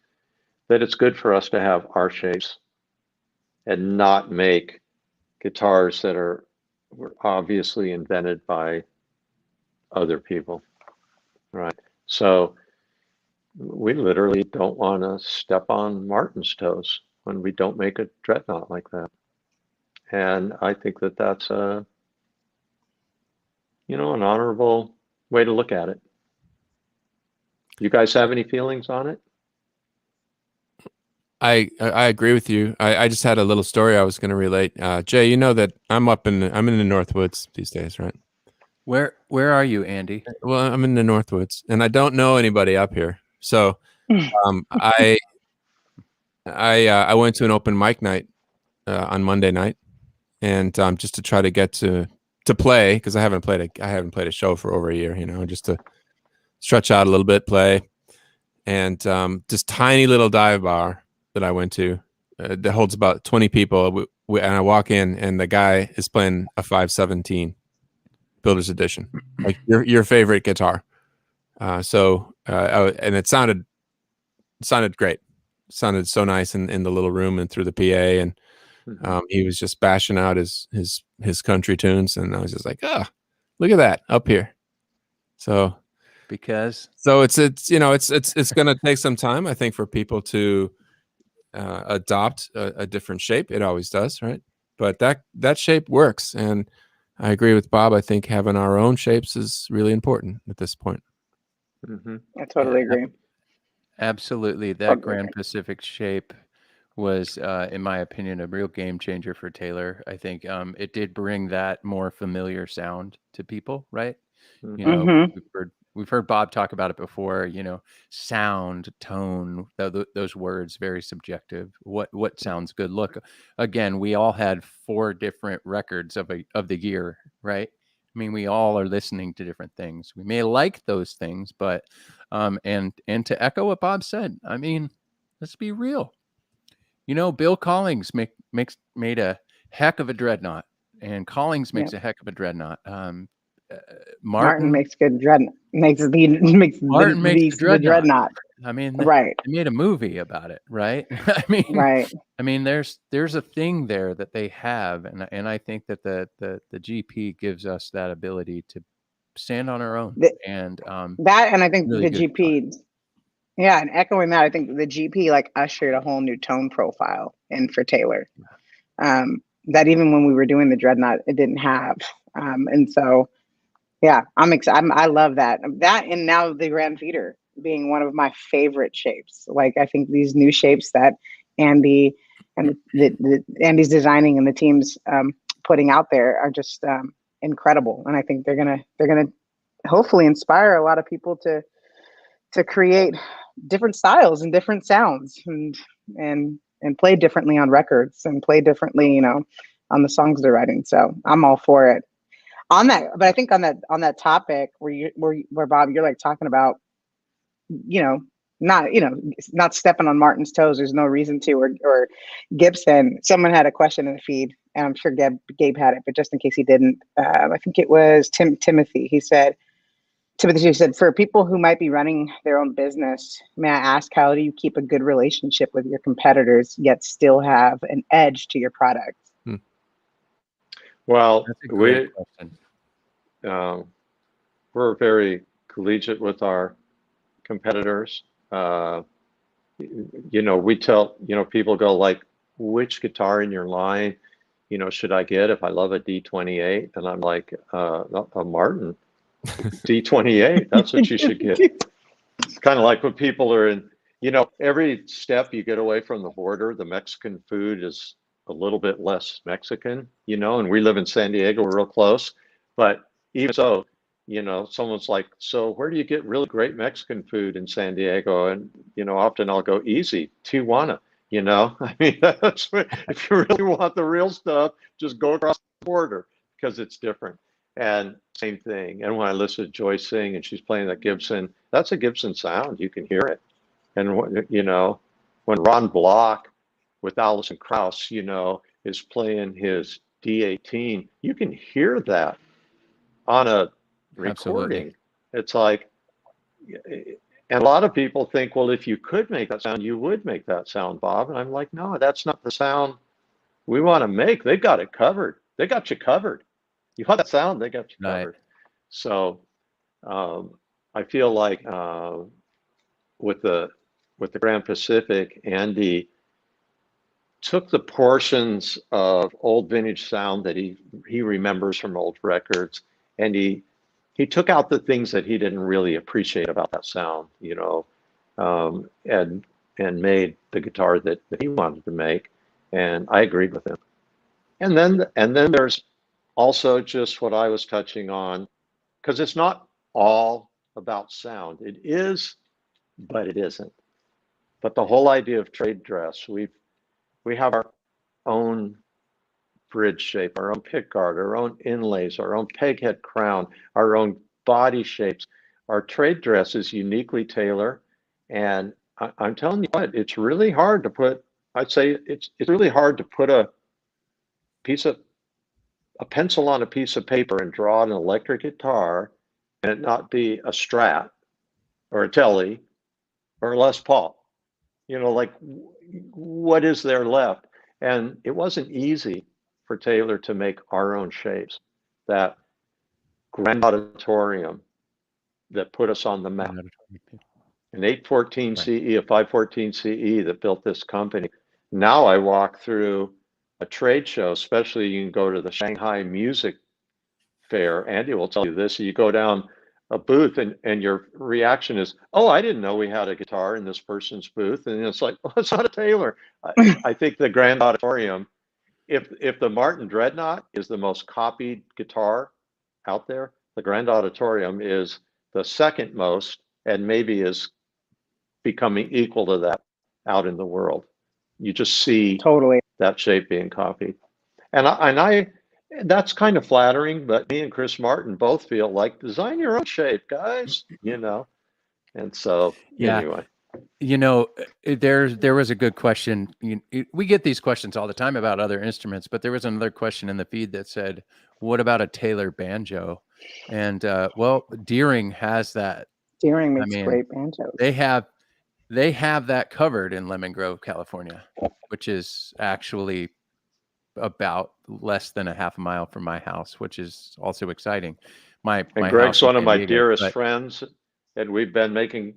that it's good for us to have our shapes and not make guitars that were obviously invented by other people, right? So we literally don't want to step on Martin's toes when we don't make a Dreadnought like that. And I think that that's an honorable way to look at it. You guys have any feelings on it? I agree with you. I just had a little story I was going to relate. Jay, you know that I'm in the Northwoods these days, right? Where are you, Andy? Well, I'm in the Northwoods, and I don't know anybody up here. So I went to an open mic night on Monday night, and just to try to get to play, because I haven't played a show for over a year, just to stretch out a little bit, play, and this tiny little dive bar that I went to that holds about 20 people, and I walk in, and the guy is playing a 517 Builder's Edition, like your favorite guitar. And it sounded great. It sounded so nice in the little room and through the PA, and he was just bashing out his country tunes, and I was just like, look at that up here. So it's going to take some time, I think, for people to adopt a different shape. It always does, right? But that shape works, and I agree with Bob. I think having our own shapes is really important at this point. Mm-hmm. I totally agree. Absolutely. That Grand Pacific shape was, in my opinion, a real game changer for Taylor. I think it did bring that more familiar sound to people, right? Mm-hmm. We've heard Bob talk about it before, sound, tone, those words, very subjective. What sounds good? Look, again, we all had 4 different records of the year, right? I mean, we all are listening to different things. We may like those things, but and to echo what Bob said, I mean, let's be real. Bill Collings made a heck of a Dreadnought, and Collings makes a heck of a Dreadnought. Martin makes good Dreadnought. Makes the Dreadnought. I mean, right. They made a movie about it, right? I mean, right. I mean, there's a thing there that they have, and I think that the GP gives us that ability to stand on our own. And I think really the GP, and echoing that, I think the GP like ushered a whole new tone profile in for Taylor. That even when we were doing the Dreadnought, it didn't have, and so. Yeah, I'm excited. I love that. That, and now the Grand Feeder being one of my favorite shapes. Like, I think these new shapes that Andy and Andy's designing and the team's putting out there are just incredible. And I think they're gonna hopefully inspire a lot of people to create different styles and different sounds and play differently on records and play differently, on the songs they're writing. So I'm all for it. On that, but I think on that topic where Bob, you're like talking about, not stepping on Martin's toes. There's no reason to, or Gibson. Someone had a question in the feed, and I'm sure Gabe had it, but just in case he didn't, I think it was Timothy. He said, for people who might be running their own business, may I ask, how do you keep a good relationship with your competitors yet still have an edge to your product? Well, that's a great question. We're very collegiate with our competitors. We tell, people go like, which guitar in your line, should I get if I love a D28? And I'm like, a Martin D28, that's what you should get. It's kind of like when people are in, every step you get away from the border, the Mexican food is a little bit less Mexican, and we live in San Diego, we're real close. But even so, someone's like, so where do you get really great Mexican food in San Diego? And, often I'll go easy, Tijuana, I mean, if you really want the real stuff, just go across the border because it's different. And same thing. And when I listen to Joyce sing and she's playing that Gibson, that's a Gibson sound. You can hear it. And, when Ron Block with Alison Krauss, is playing his D18, you can hear that on a recording. Absolutely. It's like, and a lot of people think, well, if you could make that sound, you would make that sound, Bob. And I'm like, no, that's not the sound we want to make. They've got it covered. They got you covered. You want that sound, they got you covered. So I feel like with the Grand Pacific, Andy took the portions of old vintage sound that he remembers from old records, and he took out the things that he didn't really appreciate about that sound, and made the guitar that he wanted to make. And I agreed with him. And then there's also just what I was touching on, because it's not all about sound. It is, but it isn't. But the whole idea of trade dress, we have our own bridge shape, our own pickguard, our own inlays, our own peghead crown, our own body shapes. Our trade dress is uniquely Taylor. And I'm telling you what, it's really hard to put, I'd say it's really hard to put a pencil on a piece of paper and draw an electric guitar and it not be a Strat or a Telly or a Les Paul. Like, what is there left? And it wasn't easy for Taylor to make our own shapes. That Grand Auditorium that put us on the map. An 814 CE, a 514 CE that built this company. Now I walk through a trade show, especially you can go to the Shanghai Music Fair. Andy will tell you this. You go down a booth and your reaction is, oh, I didn't know we had a guitar in this person's booth. And it's like, well, it's not a Taylor. I think the Grand Auditorium, if the Martin Dreadnought is the most copied guitar out there, the Grand Auditorium is the second most and maybe is becoming equal to that out in the world. You just see Totally that shape being copied. And I that's kind of flattering, but me and Chris Martin both feel like design your own shape, guys, And so anyway. There was a good question. We get these questions all the time about other instruments, but there was another question in the feed that said, what about a Taylor banjo? And well, Deering has that. Deering makes great banjos. They have that covered in Lemon Grove, California, which is actually about less than a half a mile from my house, which is also exciting. My Greg's one of my dearest friends, and we've been making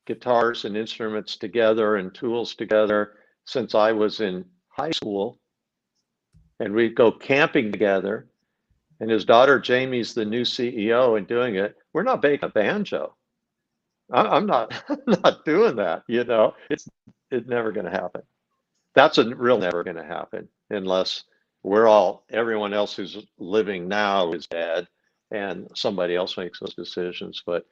guitars and instruments together and tools together since I was in high school. And we'd go camping together. And his daughter Jamie's the new CEO and doing it. We're not making a banjo. I'm not doing that. It's never going to happen. That's never going to happen unless everyone else who's living now is dead and somebody else makes those decisions. But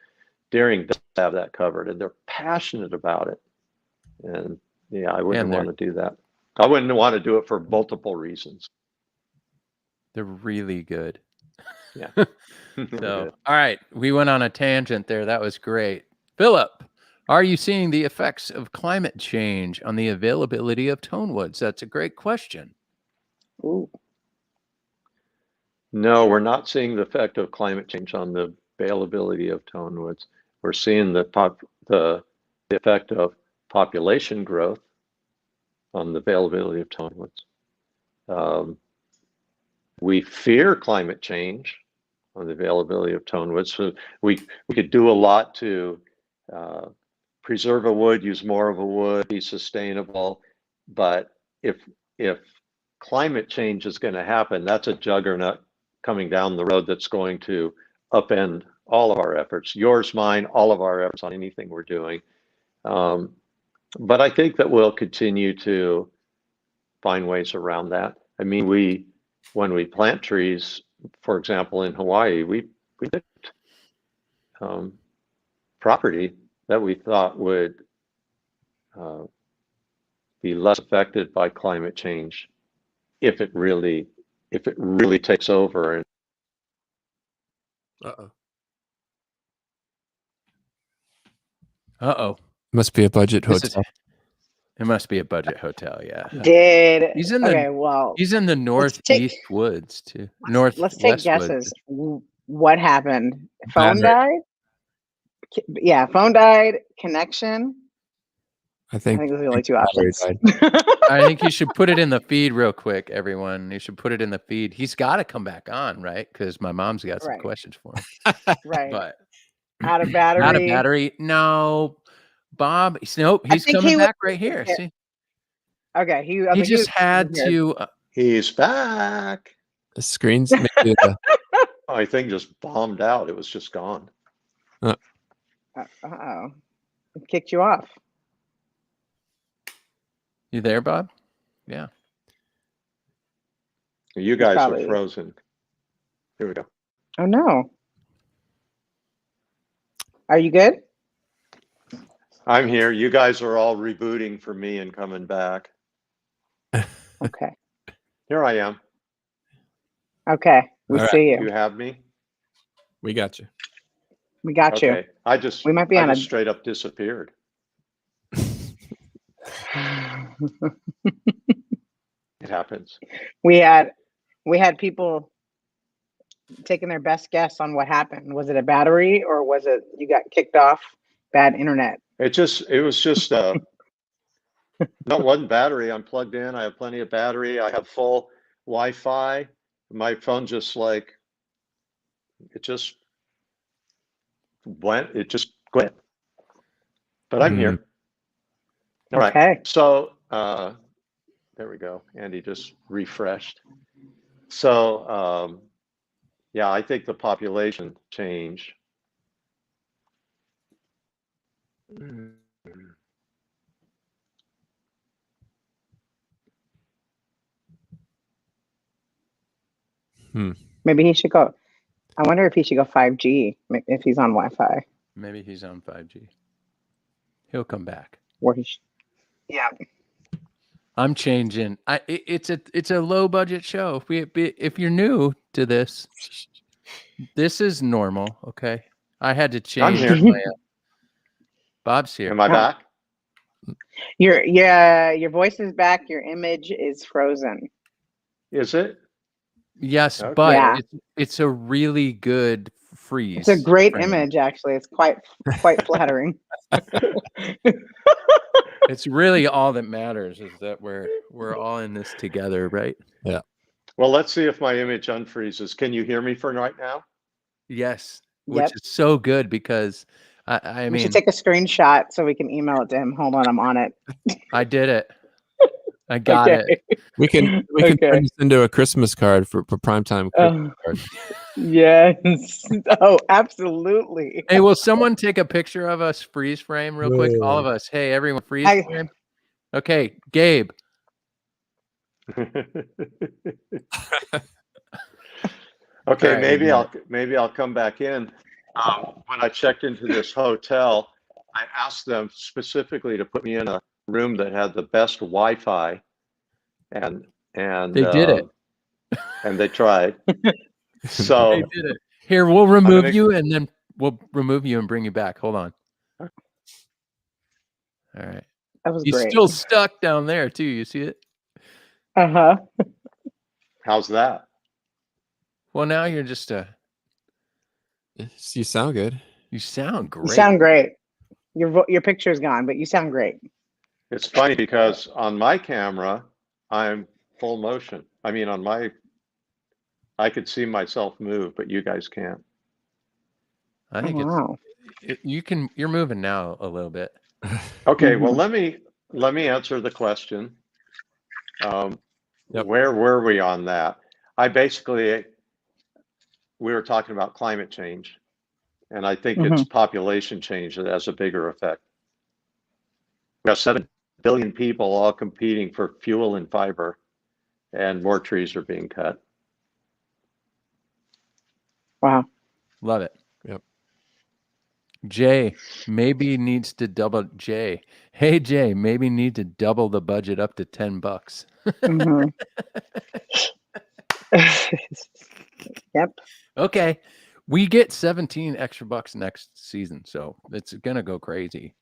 Deering does have that covered and they're passionate about it. And yeah, I wouldn't want to do that. I wouldn't want to do it for multiple reasons. They're really good. Yeah. So, all right. We went on a tangent there. That was great. Philip, are you seeing the effects of climate change on the availability of tone woods? That's a great question. Ooh. No, we're not seeing the effect of climate change on the availability of tone woods. We're seeing the effect of population growth on the availability of tone woods. We fear climate change on the availability of tone woods. So we could do a lot to preserve a wood, use more of a wood, be sustainable. But if climate change is going to happen, that's a juggernaut coming down the road that's going to upend all of our efforts, yours, mine, all of our efforts on anything we're doing. But I think that we'll continue to find ways around that. I mean, when we plant trees, for example, in Hawaii, we picked property that we thought would be less affected by climate change if it really takes over. And Must be a budget This hotel. It must be a budget hotel, yeah. He's in the northeast woods too. Let's take guesses. What happened? Phone died? Yeah, phone died. Connection. I think those are the only two options. I think you should put it in the feed real quick, everyone. You should put it in the feed. He's got to come back on, right? Because my mom's got some questions for him. Right. But out of battery. Out of battery. No, Bob. Nope. He's coming back right here. See. Okay. He just had to. He's back. The screen's maybe I think just bombed out. It was just gone. Uh-oh. It kicked you off. You there, Bob? Yeah. You guys are frozen. Here we go. Oh, no. Are you good? I'm here. You guys are all rebooting for me and coming back. Okay. Here I am. Okay. We see you. You have me? We got you. We got you. We might be on just straight up disappeared. It happens. We had people taking their best guess on what happened. Was it a battery or was it you got kicked off? Bad internet. It was just no, it wasn't battery. I'm plugged in. I have plenty of battery. I have full Wi-Fi. My phone just it just quit. But I'm here. All right. Okay. So there we go. Andy just refreshed. So yeah, I think the population change. Maybe he should go. I wonder if he should go 5G if he's on Wi-Fi. Maybe he's on 5G. He'll come back. Or he should. Yeah. I'm changing. It's a low budget show. If you're new to this, this is normal. Okay. I had to change. I'm here. Bob's here. Am I back? Your voice is back. Your image is frozen. Is it? Yes, okay. But it's a really good freeze. It's a great image, actually. It's quite flattering. It's really all that matters is that we're all in this together, right? Yeah. Well, let's see if my image unfreezes. Can you hear me for right now? Yes, which is so good because I mean, we should take a screenshot so we can email it to him. Hold on, I'm on it. I did it. I got it. We can turn this into a Christmas card for primetime. Card. Yes. Oh, absolutely. Hey, will someone take a picture of us freeze frame real quick? All of us. Hey, everyone, freeze frame. Okay, Gabe. Okay, right, maybe I'll come back in. When I checked into this hotel, I asked them specifically to put me in a room that had the best Wi-Fi, and they did it, and they tried. So they did it. Here, we'll remove you, and then we'll remove you and bring you back. Hold on. All right. That was He's great. still stuck down there too. You see it? Uh-huh. How's that? Well, now you're just you sound good. You sound great. You sound great. Your picture's gone, but you sound great. It's funny because on my camera, I'm full motion. I mean, I could see myself move, but you guys can't. I think you're moving now a little bit. Okay, well, let me answer the question. Where were we on that? We were talking about climate change, and I think it's population change that has a bigger effect. We have 7 billion people all competing for fuel and fiber, and more trees are being cut. Wow. Love it. Yep. Jay maybe needs to double Jay. Hey Jay, maybe need to double the budget up to $10. Mhm. Yep. Okay. We get 17 extra bucks next season, so it's gonna go crazy.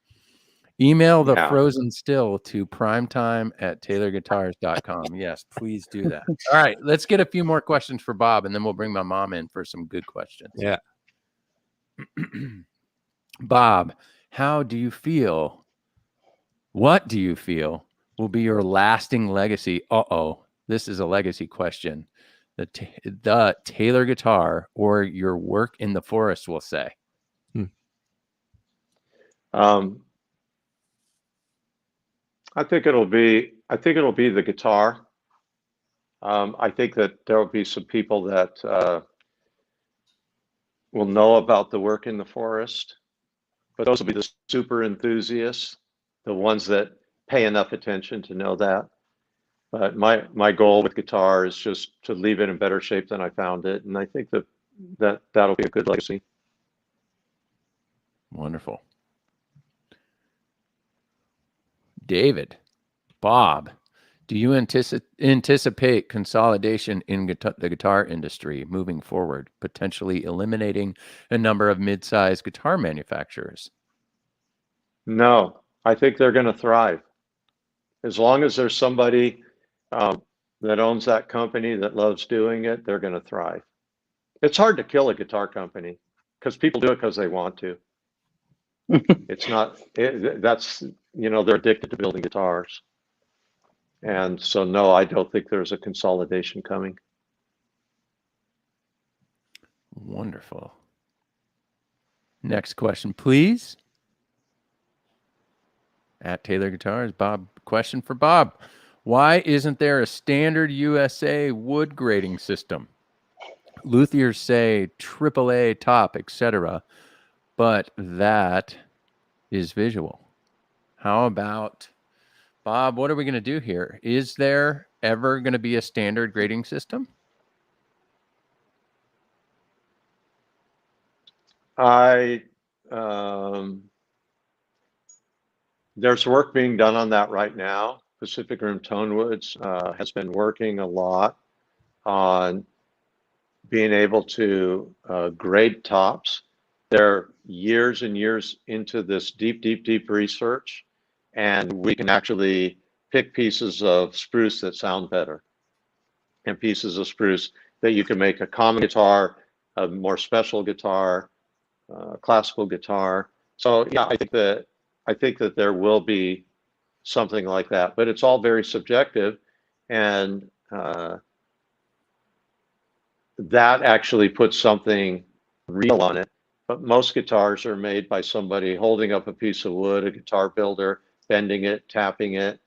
Email the Yeah. frozen still to primetime@taylorguitars.com. Yes, please do that. All right, let's get a few more questions for Bob, and then we'll bring my mom in for some good questions. Yeah. Bob, how do you feel? What do you feel will be your lasting legacy? This is a legacy question. The Taylor guitar or your work in the forest will say. I think it'll be the guitar. I think that there will be some people that will know about the work in the forest, but those will be the super enthusiasts, the ones that pay enough attention to know that. But my goal with guitar is just to leave it in better shape than I found it, and I think that'll be a good legacy. Wonderful. David, Bob, do you anticipate consolidation in the guitar industry moving forward, potentially eliminating a number of mid-sized guitar manufacturers? No, I think they're going to thrive. As long as there's somebody that owns that company that loves doing it, they're going to thrive. It's hard to kill a guitar company because people do it because they want to. It's not, that's, they're addicted to building guitars. And so, no, I don't think there's a consolidation coming. Wonderful. Next question, please. At Taylor Guitars, Bob, question for Bob. Why isn't there a standard USA wood grading system? Luthiers say AAA top, etc., but that is visual. How about, Bob, what are we going to do here? Is there ever going to be a standard grading system? There's work being done on that right now. Pacific Rim Tonewoods has been working a lot on being able to grade tops. They're years and years into this deep research, and we can actually pick pieces of spruce that sound better and pieces of spruce that you can make a common guitar, a more special guitar, classical guitar. So yeah, I think that there will be something like that, but it's all very subjective, and that actually puts something real on it. But most guitars are made by somebody holding up a piece of wood, a guitar builder, bending it, tapping it.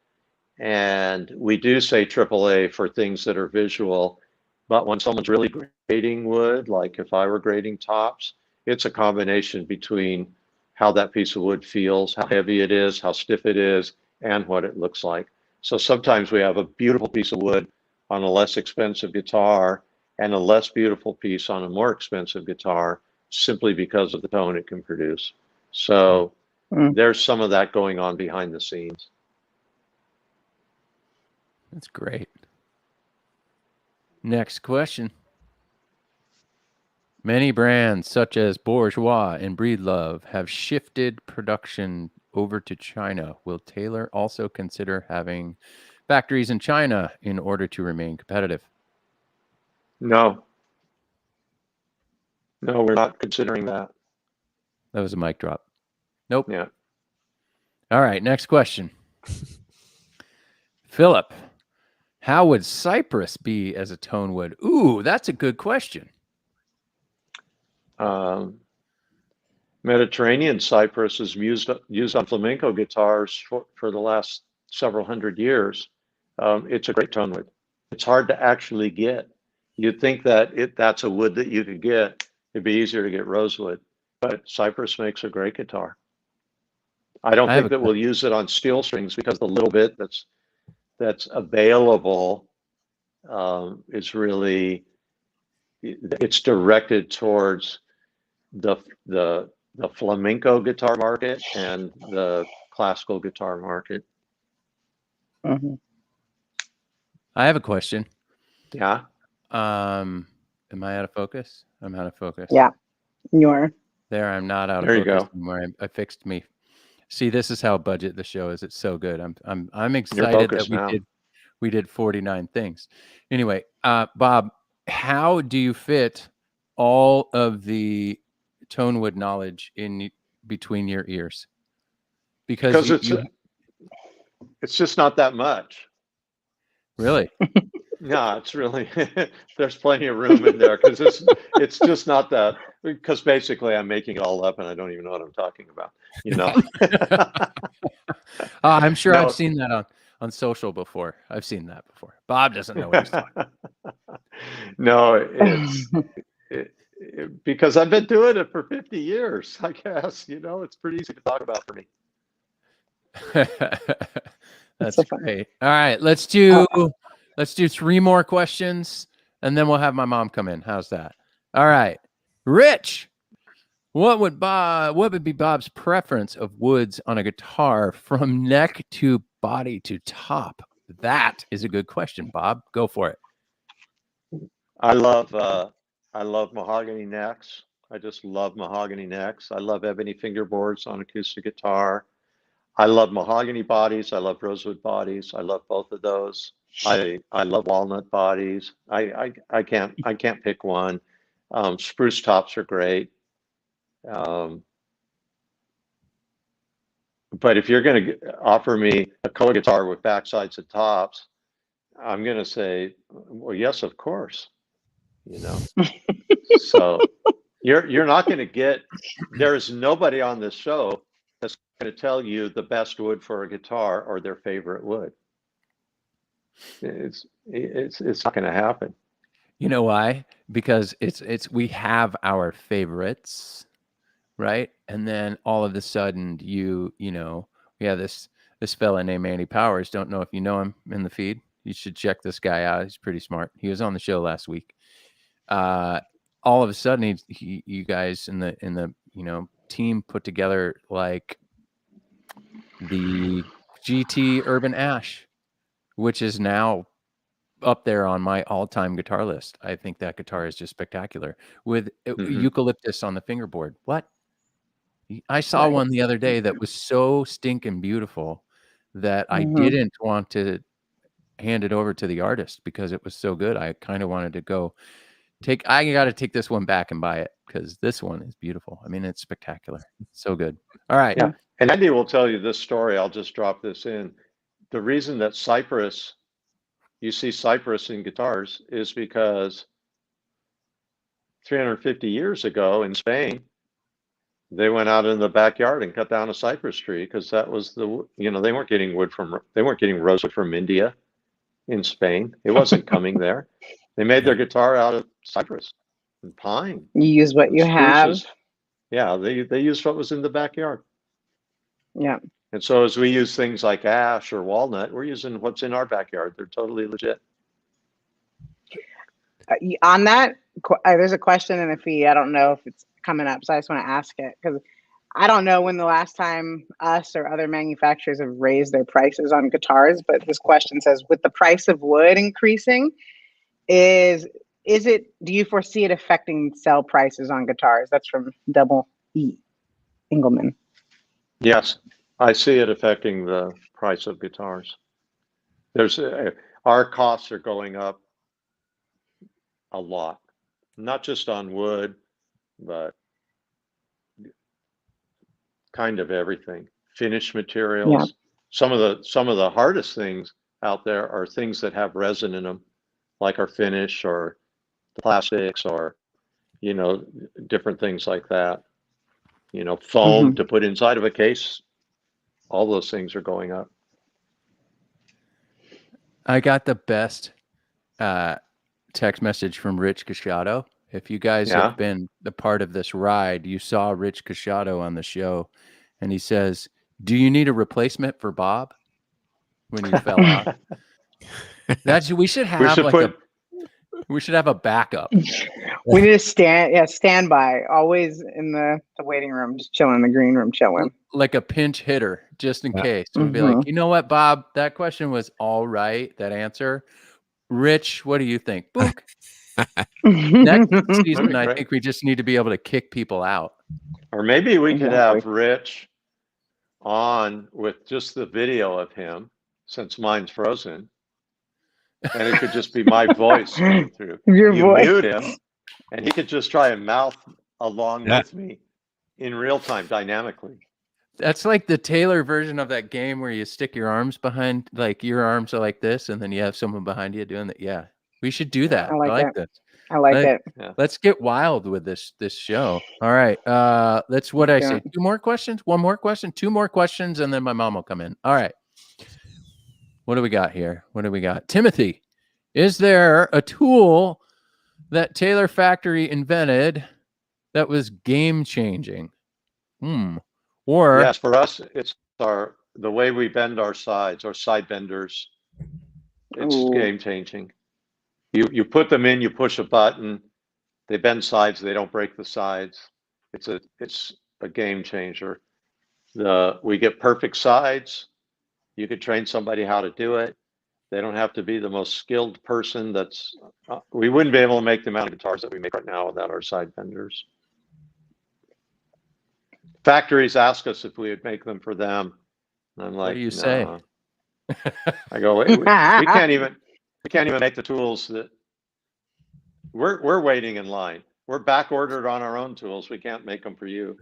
And we do say AAA for things that are visual, but when someone's really grading wood, like if I were grading tops, it's a combination between how that piece of wood feels, how heavy it is, how stiff it is, and what it looks like. So sometimes we have a beautiful piece of wood on a less expensive guitar and a less beautiful piece on a more expensive guitar, simply because of the tone it can produce. So there's some of that going on behind the scenes. That's great. Next question. Many brands such as Bourgeois and Breedlove have shifted production over to China. Will Taylor also consider having factories in China in order to remain competitive? No, we're not considering that. That was a mic drop. Nope. Yeah. All right, next question. Philip, how would cypress be as a tone wood? Ooh, that's a good question. Mediterranean cypress is used on flamenco guitars for the last several hundred years. It's a great tone wood. It's hard to actually get. You'd think that that's a wood that you could get. It'd be easier to get rosewood, but cypress makes a great guitar. I don't I have think a that we'll use it on steel strings because the little bit that's available is really, it's directed towards the flamenco guitar market and the classical guitar market. Mhm. I have a question. Yeah. Am I out of focus? I'm out of focus. Yeah. You're. There, I'm not out There you of focus go. anymore. I fixed me. See, this is how budget the show is. It's so good. I'm You're excited that focused now. we did 49 things. Anyway, Bob, how do you fit all of the Tonewood knowledge in between your ears? Because Because it's just not that much. really. No, it's really there's plenty of room in there because it's just not that, because basically I'm making it all up and I don't even know what I'm talking about, you know. I'm sure I've No. seen that on social before. I've seen that before. Bob doesn't know what he's talking about. No, because I've been doing it for 50 years, I guess, you know, it's pretty easy to talk about for me. That's so funny. great. All right, let's do 3 more questions and then we'll have my mom come in. How's that? All right. Rich, what would be Bob's preference of woods on a guitar from neck to body to top? That is a good question, Bob. Go for it. I love mahogany necks. I just love mahogany necks. I love ebony fingerboards on acoustic guitar. I love mahogany bodies. I love rosewood bodies. I love both of those. I love walnut bodies. I can't pick one. Spruce tops are great. But if you're going to offer me a color guitar with backsides and tops, I'm going to say, well, yes, of course. You know, so you're not going to get. There is nobody on this show that's going to tell you the best wood for a guitar or their favorite wood. It's not going to happen. You know why? Because we have our favorites, right? And then all of a sudden you know, we have this fella named Andy Powers. Don't know if you know him in the feed. You should check this guy out. He's pretty smart. He was on the show last week. All of a sudden you guys in the you know, team put together like the GT Urban Ash, which is now up there on my all-time guitar list. I think that guitar is just spectacular with eucalyptus on the fingerboard. What? I saw one the other day that was so stinking beautiful that I didn't want to hand it over to the artist because it was so good. I kind of wanted to go I got to take this one back and buy it because this one is beautiful. I mean, it's spectacular. It's so good. All right. Yeah. And Andy will tell you this story. I'll just drop this in. The reason that you see cypress in guitars is because 350 years ago in Spain, they went out in the backyard and cut down a cypress tree because that was you know, they weren't getting rosewood from India in Spain. It wasn't coming there. They made their guitar out of cypress and pine. You use what you have. Yeah, they used what was in the backyard. Yeah. And so as we use things like ash or walnut, we're using what's in our backyard. They're totally legit. On that, there's a question in the feed. I don't know if it's coming up, so I just want to ask it because I don't know when the last time us or other manufacturers have raised their prices on guitars. But this question says, with the price of wood increasing, do you foresee it affecting sell prices on guitars? That's from Double E Engelman. Yes, I see it affecting the price of guitars. Our costs are going up a lot, not just on wood, but kind of everything. Finished materials. Yeah. Some of the hardest things out there are things that have resin in them, like our finish or the plastics or, you know, different things like that. You know, foam to put inside of a case. All those things are going up. I got the best text message from Rich Casciato. If you guys have been the part of this ride, you saw Rich Casciato on the show, and he says, Do you need a replacement for Bob when you fell off? We should have we should have a backup. We need to standby, always in the waiting room, just chilling in the green room, chilling. Like a pinch hitter, just in case. We'd be Mhm. like, you know what, Bob? That question was all right, that answer. Rich, what do you think? Book. Next season, I think we just need to be able to kick people out. Or maybe we could Exactly. have Rich on with just the video of him, since mine's frozen. And it could just be my voice coming through. Your you voice. mute him, and he could just try and mouth along with me in real time, dynamically. That's like the Taylor version of that game where you stick your arms behind, like your arms are like this, and then you have someone behind you doing that. Yeah, we should do that. I like this. I like it. Yeah. Let's get wild with this show. All right. That's what I say. 2 more questions? 1 more question? 2 more questions, and then my mom will come in. All right. What do we got here? What do we got? Timothy, is there a tool that Taylor Factory invented that was game changing? Or yes, for us, it's the way we bend our sides, our side benders. It's game changing. You put them in, you push a button, they bend sides, they don't break the sides. It's a game changer. We get perfect sides. You could train somebody how to do it. They don't have to be the most skilled person. We wouldn't be able to make the amount of guitars that we make right now without our side benders. Factories ask us if we would make them for them. And I'm like, what do you say? I go, we can't even make the tools that we're waiting in line. We're back ordered on our own tools. We can't make them for you.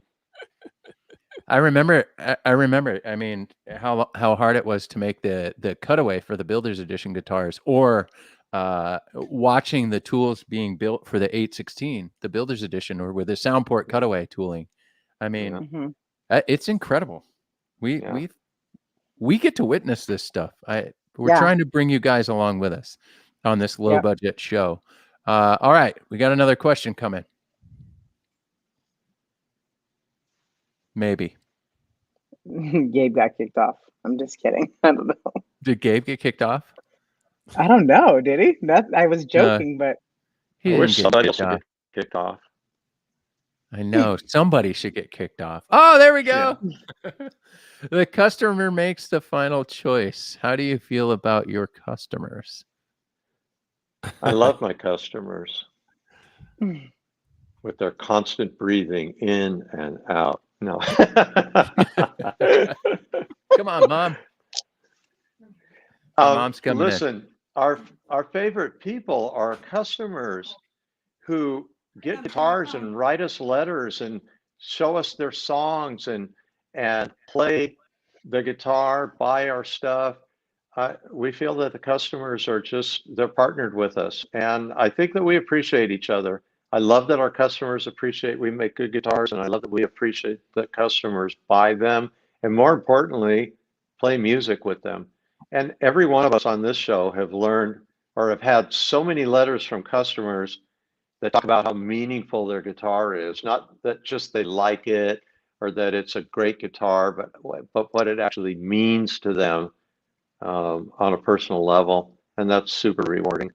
I remember. I mean, how hard it was to make the cutaway for the Builder's Edition guitars, or watching the tools being built for the 816, the Builder's Edition, or with the Soundport cutaway tooling. I mean, it's incredible. We get to witness this stuff. We're trying to bring you guys along with us on this low budget show. All right, we got another question coming. Maybe. Gabe got kicked off. I'm just kidding. I don't know. Did Gabe get kicked off? I don't know. Did he? I was joking, but he I wish didn't somebody get else would get kicked off. I know somebody should get kicked off. Oh, there we go. Yeah. The customer makes the final choice. How do you feel about your customers? I love my customers with their constant breathing in and out. No. Come on, Mom. Mom's coming listen, our favorite people are customers who get guitars and write us letters and show us their songs and play the guitar, buy our stuff. We feel that the customers are they're partnered with us. And I think that we appreciate each other. I love that our customers appreciate we make good guitars, and I love that we appreciate that customers buy them, and more importantly, play music with them. And every one of us on this show have learned or have had so many letters from customers that talk about how meaningful their guitar is, not that just they like it or that it's a great guitar, but what it actually means to them on a personal level. And that's super rewarding.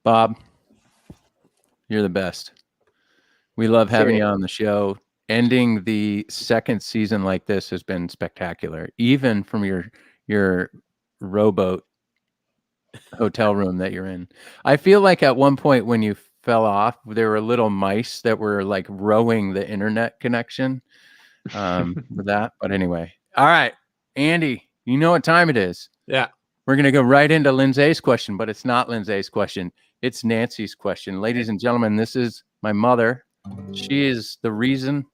Bob, you're the best. We love having you on the show. Ending the second season like this has been spectacular, even from your rowboat hotel room that you're in. I feel like at one point when you fell off, there were little mice that were like rowing the internet connection with that. But anyway, all right, Andy, you know what time it is. Yeah. We're going to go right into Lindsay's question, but it's not Lindsay's question. It's Nancy's question. Ladies and gentlemen, this is my mother. She is the reason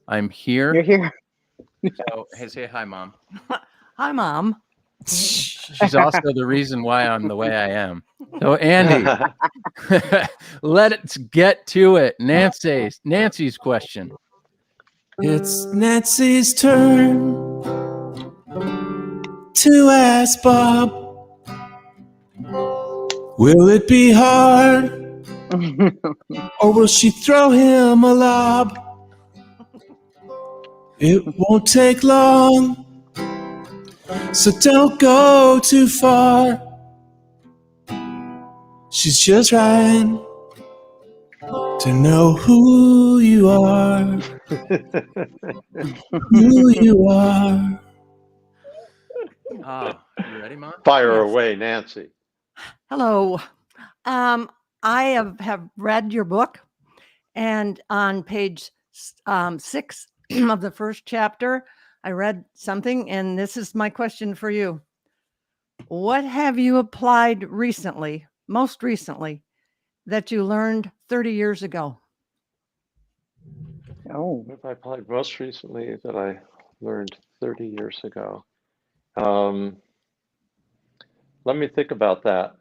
I'm here. You're here. So, say hi, Mom. Hi, Mom. She's also the reason why I'm the way I am. So, Andy, let's get to it. Nancy's question. It's Nancy's turn to ask Bob, will it be hard Or will she throw him a lob? It won't take long, so don't go too far. She's just trying to know who you are. Who you are. Oh, you ready, Mom? Fire Yes. away, Nancy. Hello. I have read your book, and on page 6 of the first chapter, I read something, and this is my question for you. What have you applied recently, most recently, that you learned 30 years ago? Oh, What have I applied most recently that I learned 30 years ago? Let me think about that.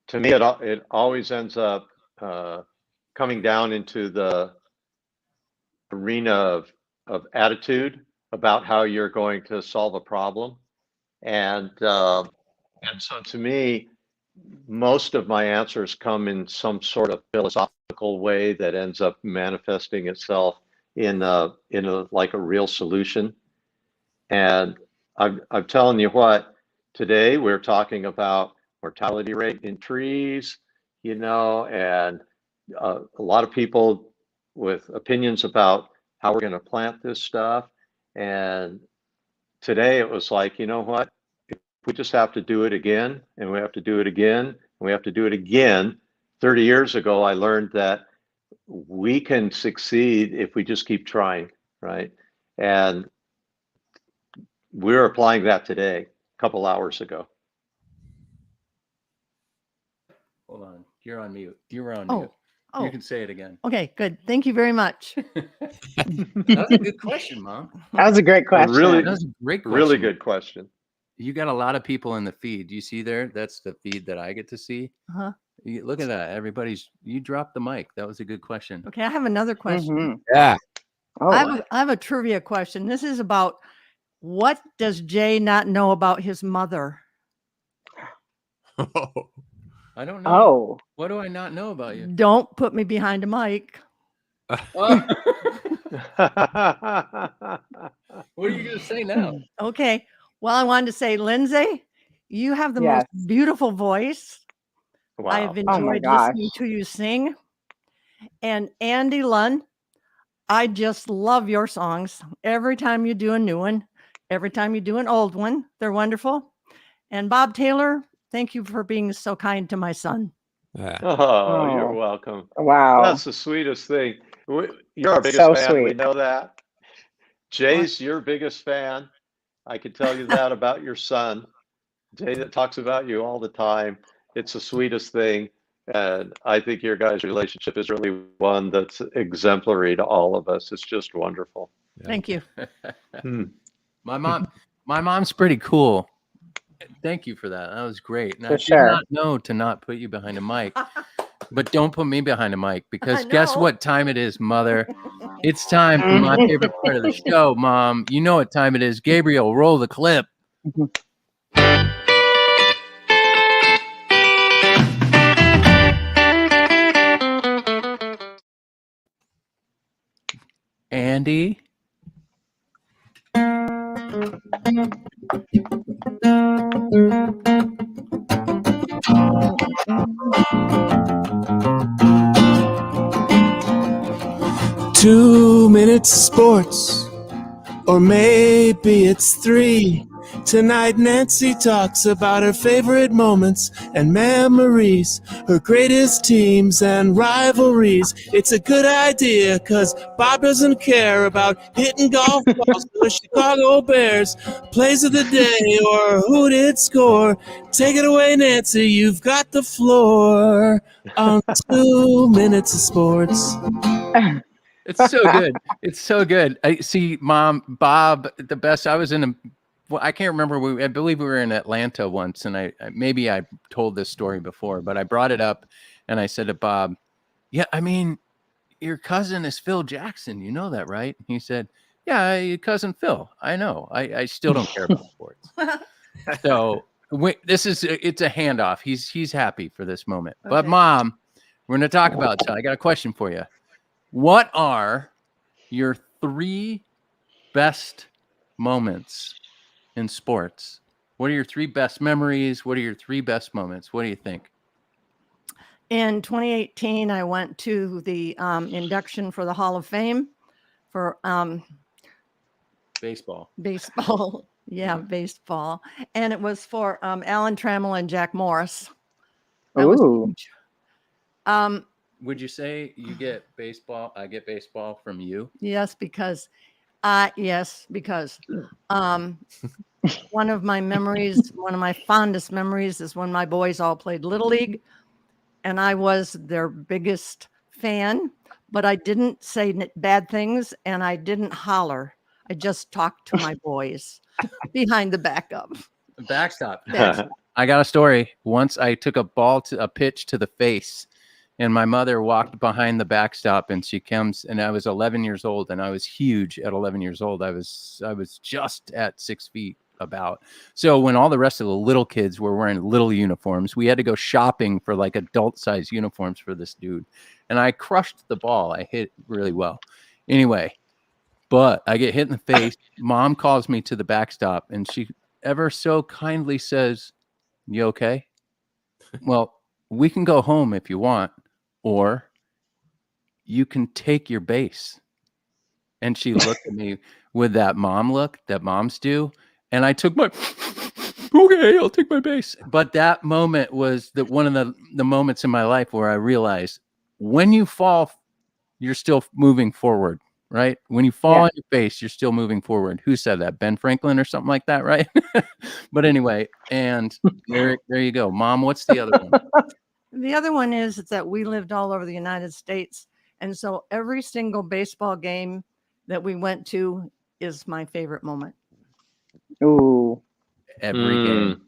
To me, it always ends up coming down into the arena of attitude about how you're going to solve a problem. And so to me, most of my answers come in some sort of philosophical way that ends up manifesting itself in a like a real solution. And I'm telling you what, today we're talking about mortality rate in trees, and a lot of people with opinions about how we're going to plant this stuff. And today it was like, you know what? If we just have to do it again, and we have to do it again, and we have to do it again. 30 years ago, I learned that we can succeed if we just keep trying, right? And we're applying that today, a couple hours ago. Hold on. You're on mute. You're on Oh, mute. oh, You can say it again. okay, good. Thank you very much. That was a good question, Mom. that was a great question. really- That was a great question. Really good question. You got a lot of people in the feed. You see there? That's the feed that I get to see. Uh-huh. Look at that. You dropped the mic. That was a good question. Okay, I have another question. Mhm. Yeah. Oh, I have a trivia question. This is about, what does Jay not know about his mother? I don't know. oh, What do I not know about you? Don't put me behind a mic. Oh. What are you going to say now? Okay. Well, I wanted to say, Lindsay, you have the Yes. most beautiful voice. Wow. I've Oh my enjoyed listening gosh. to you sing. And Andy Lunn, I just love your songs. Every time you do a new one, every time you do an old one, they're wonderful. And Bob Taylor, thank you for being so kind to my son. Yeah. Oh, you're Oh. welcome. Wow. That's the sweetest thing. You're our biggest So fan. We sweet. know that. Jay's your biggest fan. I can tell you that about your son. Jay that talks about you all the time. It's the sweetest thing. And I think your guys' relationship is really one that's exemplary to all of us. It's just wonderful. Thank you. Hmm. My mom's pretty cool. Thank you for that. That was great. And For I did sure. not know to not put you behind a mic, but don't put me behind a mic, because I guess know. what time it is, Mother? It's time for my favorite part of the show, Mom. You know what time it is. Gabriel, roll the clip. Andy? 2 minutes of sports, or maybe it's 3. Tonight Nancy talks about her favorite moments and memories, her greatest teams and rivalries. It's a good idea, cause Bob doesn't care about hitting golf balls for the Chicago Bears, plays of the day, or who did score. Take it away, Nancy, you've got the floor on 2 minutes of sports. It's so good. It's so good. I see, Mom, Bob, the best. I was in a, well, I can't remember. I believe we were in Atlanta once, and maybe I told this story before, but I brought it up, and I said to Bob, "Yeah, I mean, your cousin is Phil Jackson. You know that, right?" He said, "Yeah, your cousin Phil. I know. I still don't care about sports." So Wait, it's a handoff. He's happy for this moment. But Okay. Mom, we're going to talk about it. I got a question for you. What are your 3 best moments in sports? What are your 3 best memories? What are your 3 best moments? What do you think? In 2018, I went to the induction for the Hall of Fame for Baseball. baseball. Yeah, baseball. And it was for Alan Trammell and Jack Morris. That was Ooh. huge. Would you say you get baseball? I get baseball from you? Yes, because one of my memories, one of my fondest memories is when my boys all played Little League, and I was their biggest fan, but I didn't say bad things and I didn't holler. I just talked to my boys behind the backup. Backstop. Backstop. I got a story. Once I took a pitch to the face, and my mother walked behind the backstop, and she comes, and I was 11 years old, and I was huge at 11 years old. I was just at 6 feet about. So when all the rest of the little kids were wearing little uniforms, we had to go shopping for like adult size uniforms for this dude. And I crushed the ball. I hit really well. Anyway, but I get hit in the face. Mom calls me to the backstop, and she ever so kindly says, "You okay? Well, we can go home if you want, or you can take your base." And she looked at me with that mom look that moms do. And I took my, okay, I'll take my base. But that moment was one of the moments in my life where I realized when you fall, you're still moving forward, right? When you fall on your face, you're still moving forward. Who said that? Ben Franklin or something like that, right? But anyway, and there you go. Mom, what's the other one? The other one is that we lived all over the United States. And so every single baseball game that we went to is my favorite moment. Ooh. Every game.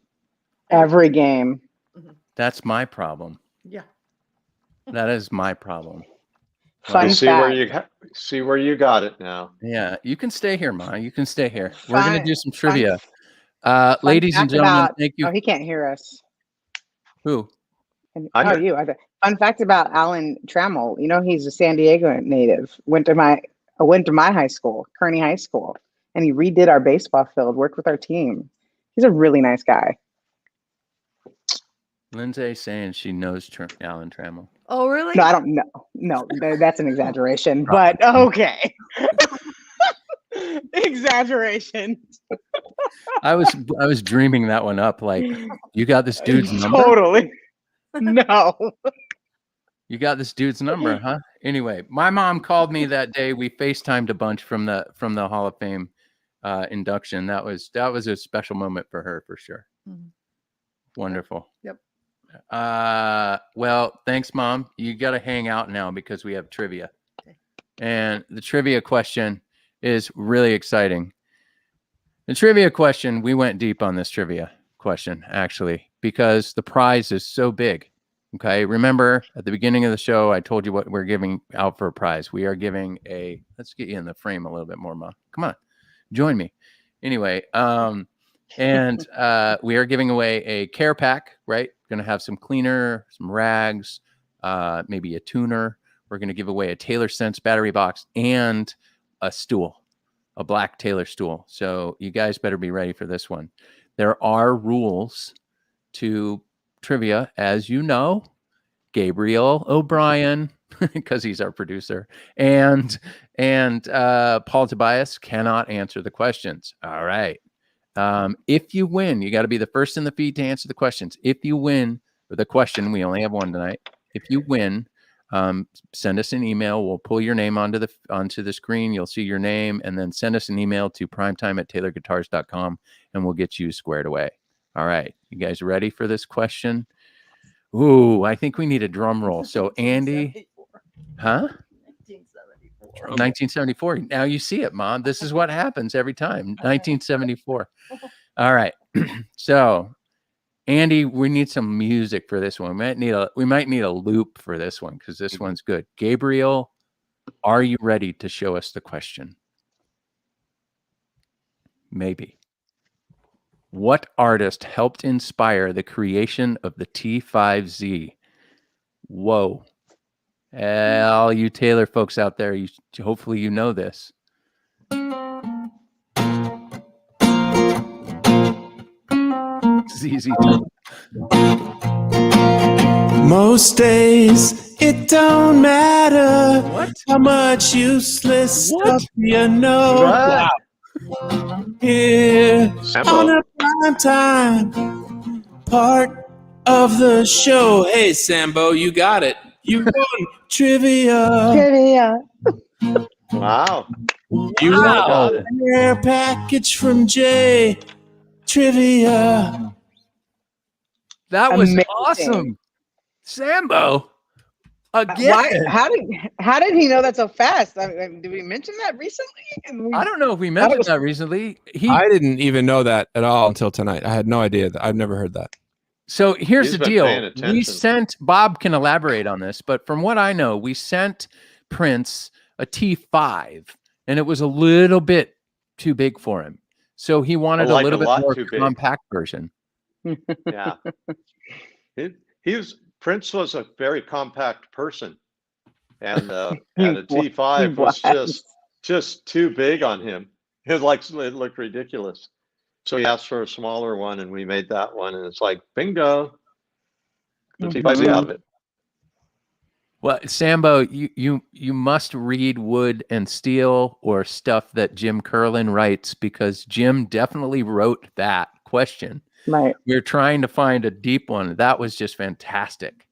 Every game. That's my problem. Yeah. That is my problem. Fun see where you got it now. Yeah, you can stay here, Ma. You can stay here. We're Fun- going to do some fun- trivia. fun Ladies and fact gentlemen, about- thank you. Oh, he can't hear us. Who? You. Fun fact about Alan Trammell. You know, he's a San Diego native. Went to my high school, Kearney High School, and he redid our baseball field. Worked with our team. He's a really nice guy. Lindsay saying she knows Alan Trammell. Oh, really? No, I don't know. No, that's an exaggeration. But okay. Exaggeration. I was dreaming that one up. Like, you got this dude's number? Totally. No. You got this dude's number, huh? Anyway, my mom called me that day. We FaceTimed a bunch from the Hall of Fame induction. That was a special moment for her for sure. Mhm. Wonderful. Yep. Well, thanks, Mom. You got to hang out now because we have trivia. Okay. And the trivia question is really exciting. The trivia question, we went deep on this trivia question, actually, because the prize is so big. Okay. Remember at the beginning of the show, I told you what we're giving out for a prize. We are giving let's get you in the frame a little bit more, Mom. Come on, join me. Anyway, and we are giving away a care pack, right? Going to have some cleaner, some rags, maybe a tuner. We're going to give away a Taylor Sense battery box and a stool, a black Taylor stool. So you guys better be ready for this one. There are rules to trivia, as you know. Gabriel O'Brien, because he's our producer, and Paul Tobias cannot answer the questions. All right. If you win, you got to be the first in the feed to answer the questions. If you win the question, we only have one tonight. If you win, send us an email. We'll pull your name onto the screen. You'll see your name, and then send us an email to primetime@taylorguitars.com, and we'll get you squared away. All right. You guys ready for this question? Ooh, I think we need a drum roll. So Andy, 1974. Now you see it, Mom. This is what happens every time. 1974. All right. So Andy, we need some music for this one. We might need a loop for this one because this one's good. Gabriel, are you ready to show us the question? Maybe. What artist helped inspire the creation of the T5Z? Whoa. All you Taylor folks out there, hopefully you know this. ZZ Top. Most days it don't matter What? how much useless What? stuff you know. Right. Here Sambo. on a prime time part of the show. Hey Sambo, you got it. You won trivia. Trivia. Wow. You Wow. got a rare package from Jay. Trivia. That was Amazing. awesome. Sambo. Again. Why? How did he know that so fast? I mean, did we mention that recently? I don't know if we mentioned that recently. I didn't even know that at all until tonight. I had no idea. I've never heard that. So here's He's the been deal. paying We attention. sent, Bob can elaborate on this, but from what I know, we sent Prince a T5 and it was a little bit too big for him. So he wanted Like a little a bit lot more too big. compact version. Yeah. Prince was a very compact person. And a T5 was just too big on him. It looked ridiculous. So he asked for a smaller one and we made that one. And it's like, bingo. The T5's out of it. Well, Sambo, you must read Wood and Steel or stuff that Jim Curlin writes, because Jim definitely wrote that question. Right. We're trying to find a deep one. That was just fantastic.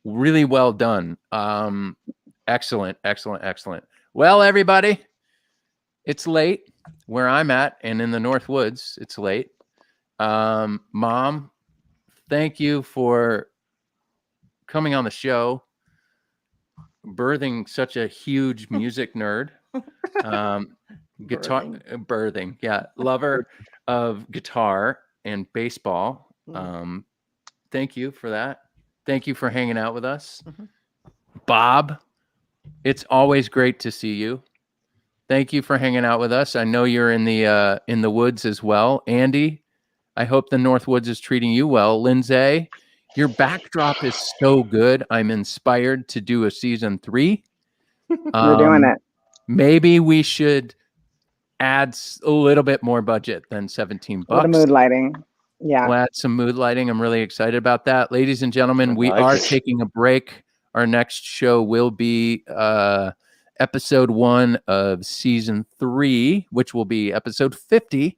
Really well done. Excellent, excellent, excellent. Well, everybody, it's late where I'm at, and in the North Woods, it's late. Mom, thank you for coming on the show, birthing such a huge music nerd. Guitar birthing, yeah, lover of guitar and baseball. Thank you for that. Thank you for hanging out with us. Bob, it's always great to see you. Thank you for hanging out with us. I know you're in the woods as well. Andy, I hope the North Woods is treating you well. Lindsay, your backdrop is so good. I'm inspired to do a season 3. We're doing it. Maybe we should add a little bit more budget than $17. The mood lighting. Yeah. We'll add some mood lighting. I'm really excited about that. Ladies and gentlemen, we like are it. taking a break. Our next show will be episode 1 of season 3, which will be episode 50.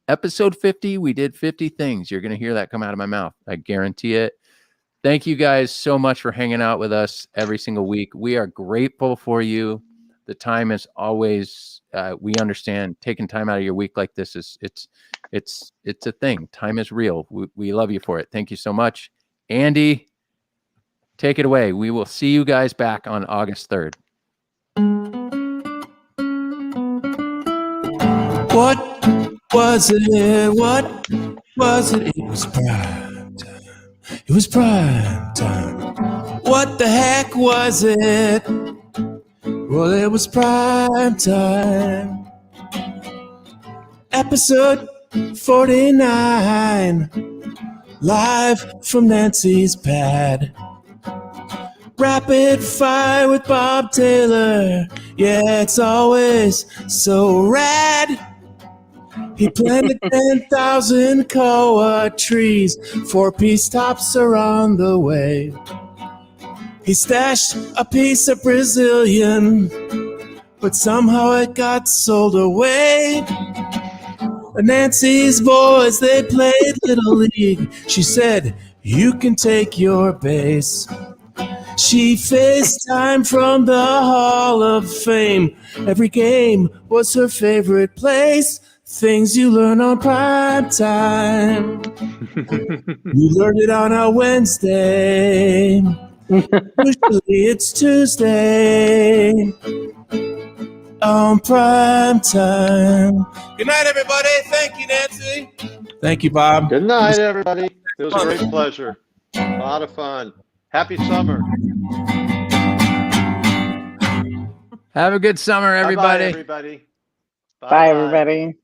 Episode 50, we did 50 things. You're going to hear that come out of my mouth. I guarantee it. Thank you guys so much for hanging out with us every single week. We are grateful for you. The time is always, we understand taking time out of your week like this it's a thing. Time is real. We love you for it. Thank you so much. Andy, take it away. We will see you guys back on August 3rd. What was it? What was it? It was prime time. It was prime time. What the heck was it? Well, it was prime time. Episode 49. Live from Nancy's pad. Rapid fire with Bob Taylor. Yeah, it's always so rad. He planted 10,000 koa trees. 4 peace tops are on the way. He stashed a piece of Brazilian, but somehow it got sold away. Nancy's boys, they played Little League. She said, you can take your base. She FaceTimed from the Hall of Fame. Every game was her favorite place. Things you learn on prime time. You learned it on a Wednesday. Usually it's Tuesday. On prime time. Good night, everybody. Thank you, Nancy. Thank you, Bob. Good night, everybody. It was a great pleasure. A lot of fun. Happy summer. Have a good summer, everybody. Bye-bye, everybody. Bye, everybody.